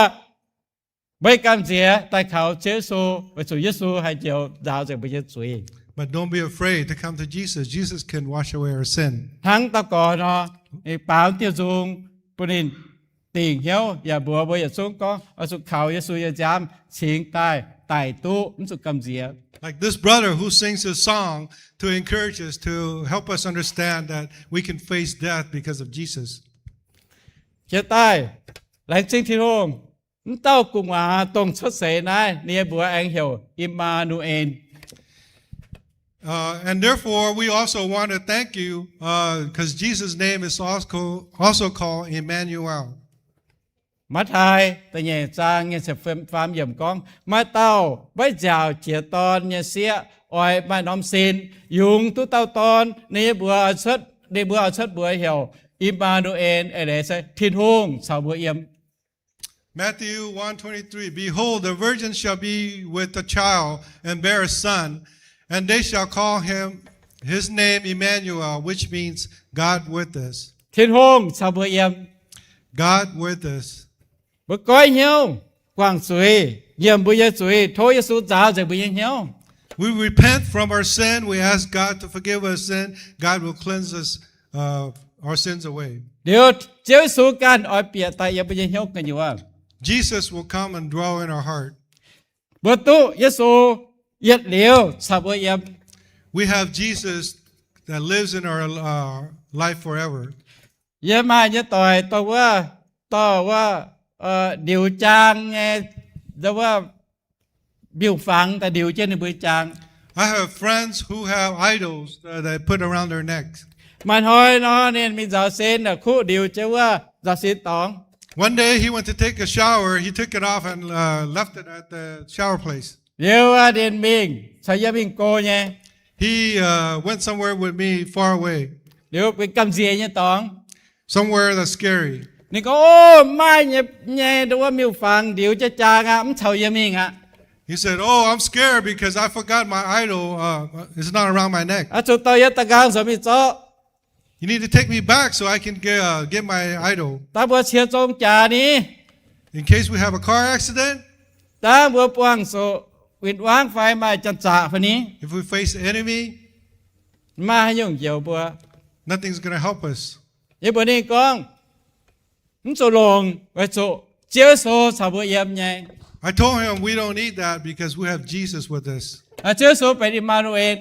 ไม่กำเสียแต่เขาเชื่อสูว่าสุยสูให้เจียวดาวจากไปเยสุย But don't be afraid to come to Jesus. Jesus can wash away our sin. ทั้งตะกอนเนาะไอ้ปางtiêu dùng ปนินติ่งเหี้ยวอย่าบัวบ่อย่าสูงก็เอาสุเขาอย่าสูอย่าจามชิงใต้ไต่ตู้มันสุกำเสีย Like this brother who sings his song to encourage us, to help us understand that we can face death because of Jesus. เจ้าใต้หลังสิ่งที่โรงเต้ากุงมาตรงชดเสนายเนี่ยบัวแองเหี่ยวอิมานูเอน And therefore, we also want to thank you because Jesus' name is also called Emmanuel. มาไทยแต่เนี่ยจางเนี่ยเสฟฟาร์มเยี่ยมกองมาเต้าไว้จ่าวเจียตอนเนี่ยเสียอ้อยมาน้อมสินยุงตุเต้าตอนเนี่ยบัวชดเนี่ยบัวชดบัวเหี่ยวอิมานูเอนอะไรใช่ทินหงสาวบัวเอี่ยม Matthew 1:23. Behold, the virgin shall be with a child and bear a son, and they shall call his name Emmanuel, which means God with us. ทินหงสาวบัวเอี่ยม God with us. บัวก้อยเหี่ยวกวางสวยเยี่ยมบัวเยสวยโทยสูจ้าจากบัวเหี่ยว We repent from our sin. We ask God to forgive our sin. God will cleanse us our sins away. เดี๋ยวเจ้าสู่การอ้อยเปียตายอย่าไปยังยกกันอยู่ว่า Jesus will come and dwell in our heart. บตุเยซูเย็ดเหลียวสาบเยม We have Jesus that lives in our life forever. เยมาเยต่อยต่อว่าđiều trang nghe đóว่าบิวฟังแต่điều trên là bưởi trang I have friends who have idols that put around their necks. mà thôi nó nên mình giáo xin là khu điều chứว่าgiáo xin tòng One day he went to take a shower. He took it off and left it at the shower place. điều điện mình sao giờ mình cô nhé He went somewhere with me far away, điều mình cầm gì nhé tòng somewhere that's scary. นี่ก็โอ้ไม่เนี่ยดูว่ามิวฟังเดี๋ยวจะจางอ่ะมันเฉายังมิงอ่ะ He said, "Oh, I'm scared because I forgot my idol. It's not around my neck. อ่ะจุดต่อยตะกางสมิจ้อ You need to take me back so I can get my idol ตาบัวเชียจงจานี้ in case we have a car accident. ตาบัวปวงโซวิดวางไฟมาจันจ่าพันนี้ If we face the enemy, มาให้ยุ่งเกี่ยวบัว nothing's gonna help us." ยี่บัวนี่กองมันโซลงไว้โซเจ้าโซสาวบัวเยี่ยมไง I told him we don't need that because we have Jesus with us. อ่ะเจ้าโซเป็นอิมมานูเอล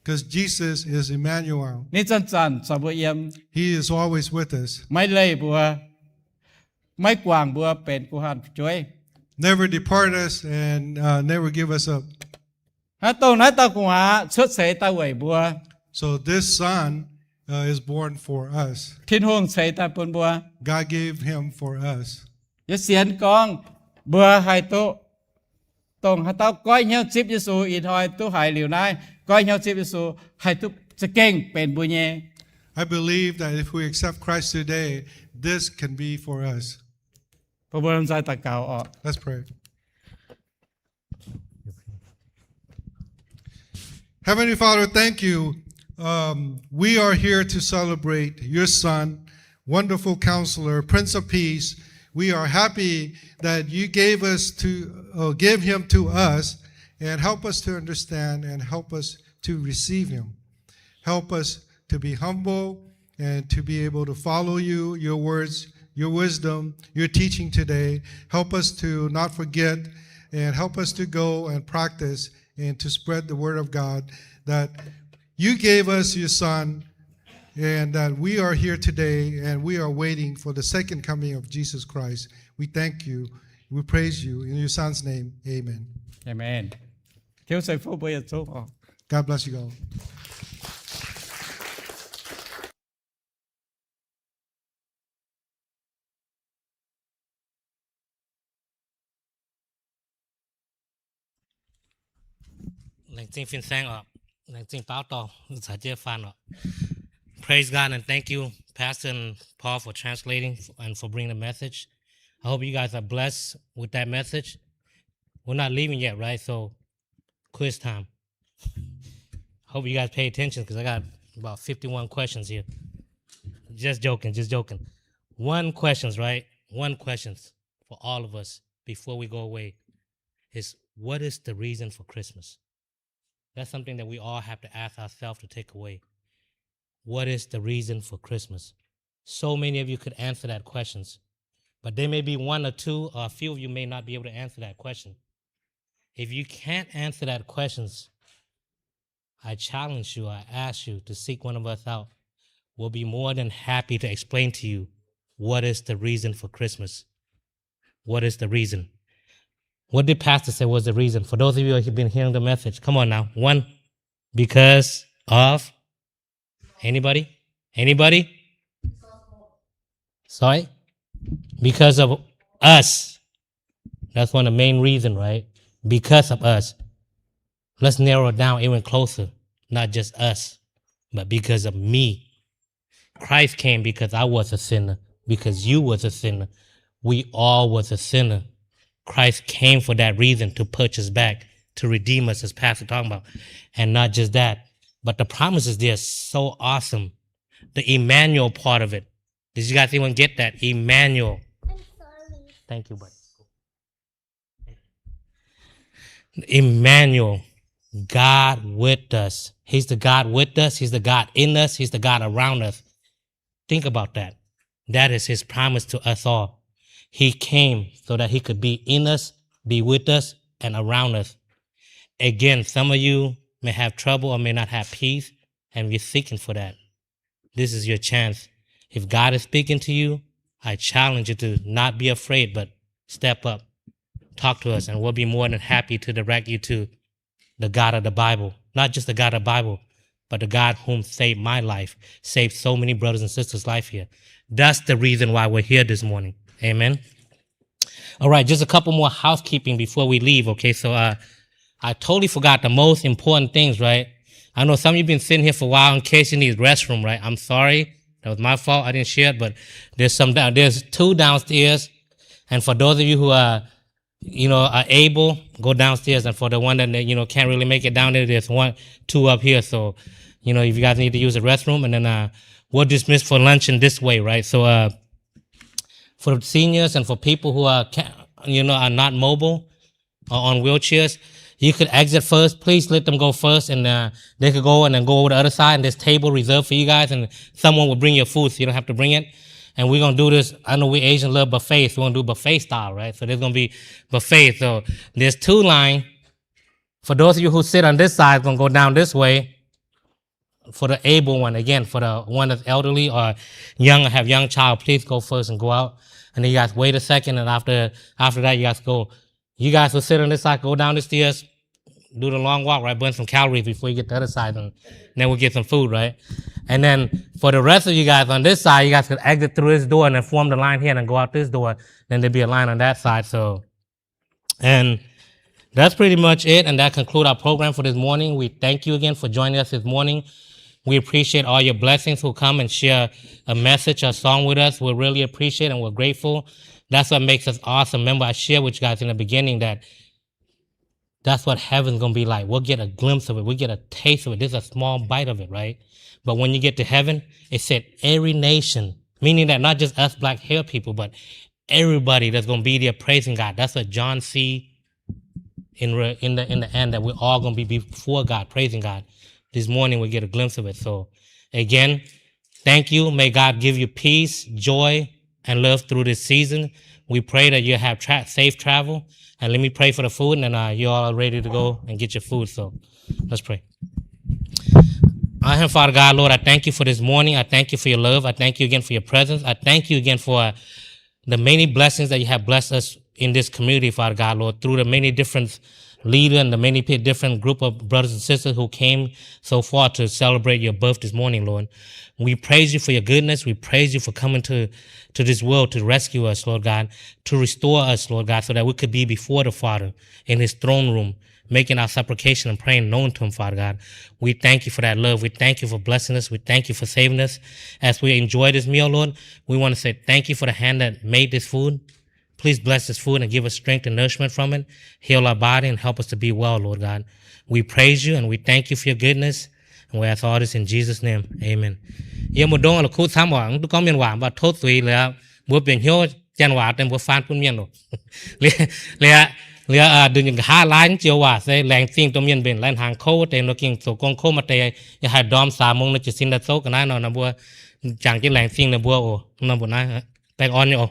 Because Jesus is Emmanuel. นี่จันจันสาวบัวเยี่ยม He is always with us. ไม่เลยบัวไม่กวางบัวเป็นกูหันช่วย Never depart us and never give us up. ฮะตรงนั้นตะกัวชุดเสยตะไหวบัว So this son is born for us. ทิ้นห่วงเสยตะปนบัว God gave him for us. อย่าเสียนกองบัวหายโตตรงหาเต้าก้อยเหี้ยวจิบยิสูอีทอยตู้หายเหลียวนายก้อยเหี้ยวจิบยิสูหายตุจะเก่งเป็นบุญเย I believe that if we accept Christ today, this can be for us. พระบรมใจตะเกาออก Let's pray. Heavenly Father, thank you. We are here to celebrate your son, wonderful counselor, Prince of Peace. We are happy that you gave him to us and help us to understand and help us to receive him. Help us to be humble and to be able to follow you, your words, your wisdom, your teaching today. Help us to not forget and help us to go and practice and to spread the word of God that you gave us your son and that we are here today and we are waiting for the second coming of Jesus Christ. We thank you. We praise you. In your son's name, amen. เอเมนเที่ยวใส่ฟูบอยสูออก God bless you all. Lệnh phiên sang ở lệnh báo tỏ giải chia phan ở. Praise God and thank you, Pastor and Paul, for translating and for bringing the message. I hope you guys are blessed with that message. We're not leaving yet, right? So, quiz time. Hope you guys pay attention because I got about 51 questions here. Just joking. One questions, right? One questions for all of us before we go away is, what is the reason for Christmas? That's something that we all have to ask ourselves to take away. What is the reason for Christmas? So many of you could answer that questions, but there may be one or two or a few of you may not be able to answer that question. If you can't answer that questions, I challenge you, I ask you to seek one of us out. We'll be more than happy to explain to you what is the reason for Christmas. What is the reason? What did Pastor say was the reason? For those of you who have been hearing the message, come on now. One, because of anybody? Sorry? Because of us. That's one of the main reasons, right? Because of us. Let's narrow it down even closer. Not just us, but because of me. Christ came because I was a sinner, because you was a sinner. We all was a sinner. Christ came for that reason, to purchase back, to redeem us, as Pastor talking about. And not just that, but the promises there are so awesome. The Emmanuel part of it. Did you guys even get that? Emmanuel. I'm sorry. Thank you, buddy. Emmanuel. God with us. He's the God with us. He's the God in us. He's the God around us. Think about that. That is his promise to us all. He came so that he could be in us, be with us, and around us. Again, some of you may have trouble or may not have peace, and we're seeking for that. This is your chance. If God is speaking to you, I challenge you to not be afraid, but step up. Talk to us, and we'll be more than happy to direct you to the God of the Bible. Not just the God of the Bible, but the God whom saved my life, saved so many brothers and sisters' life here. That's the reason why we're here this morning. Amen. All right, just a couple more housekeeping before we leave, okay? So I totally forgot the most important things, right? I know some of you been sitting here for a while in case you need restroom, right? I'm sorry. That was my fault. I didn't share it, but there's 2 downstairs. And for those of you who are able, go downstairs. And for the one that, can't really make it down there, there's 2 up here. So, if you guys need to use the restroom, and then we'll dismiss for lunch in this way, right? So, for seniors and for people who are not mobile or on wheelchairs, you could exit first. Please let them go first, and they could go and then go over the other side, and there's table reserved for you guys, and someone will bring your food so you don't have to bring it. And we're going to do this. I know we Asians love buffets. We're going to do buffet style, right? So there's going to be buffet. So there's 2 lines. For those of you who sit on this side, it's going to go down this way. For the able one, again, for the one that's elderly or young or have young child, please go first and go out. And then you guys wait a second, and after that, you guys go. You guys will sit on this side, go down the stairs, do the long walk, right? Burn some calories before you get to the other side, and then we'll get some food, right? And then for the rest of you guys on this side, you guys could exit through this door and then form the line here and then go out this door. Then there'll be a line on that side. So, and that's pretty much it. And that concludes our program for this morning. We thank you again for joining us this morning. We appreciate all your blessings who come and share a message or song with us. We really appreciate it, and we're grateful. That's what makes us awesome. Remember, I shared with you guys in the beginning that that's what heaven's going to be like. We'll get a glimpse of it. We get a taste of it. This is a small bite of it, right? But when you get to heaven, it said every nation, meaning that not just us black hair people, but everybody that's going to be there praising God. That's what John see in the end, that we're all going to be before God, praising God. This morning we get a glimpse of it. So again, thank you. May God give you peace, joy, and love through this season. We pray that you have safe travel. And let me pray for the food, and then you're all ready to go and get your food. So let's pray. Our Heavenly Father God, Lord, I thank you for this morning. I thank you for your love. I thank you again for your presence. I thank you again for the many blessings that you have blessed us in this community, Father God, Lord, through the many different leaders and the many different group of brothers and sisters who came so far to celebrate your birth this morning, Lord. We praise you for your goodness. We praise you for coming to this world to rescue us, Lord God, to restore us, Lord God, so that we could be before the Father in his throne room, making our supplication and praying known to him, Father God. We thank you for that love. We thank you for blessing us. We thank you for saving us. As we enjoy this meal, Lord, we want to say thank you for the hand that made this food. Please bless this food and give us strength and nourishment from it. Heal our body and help us to be well, Lord God. We praise you and we thank you for your goodness. And we ask all this in Jesus' name. Amen. Yêu một đông là khu tham hoàng tôi có miền hòa và thốt tùy là bữa biển hiếu chân hòa tên bữa phan phun miền rồi. Đừng những hai lái chiều hòa sẽ làng xin tôi miền biển làng hàng khô tên nó kinh số con khô mà tề hai đom xà mông nó chỉ xin đặt số cái này nó bữa chẳng cái làng xin là bữa ồ nó bữa này bèn on nhở.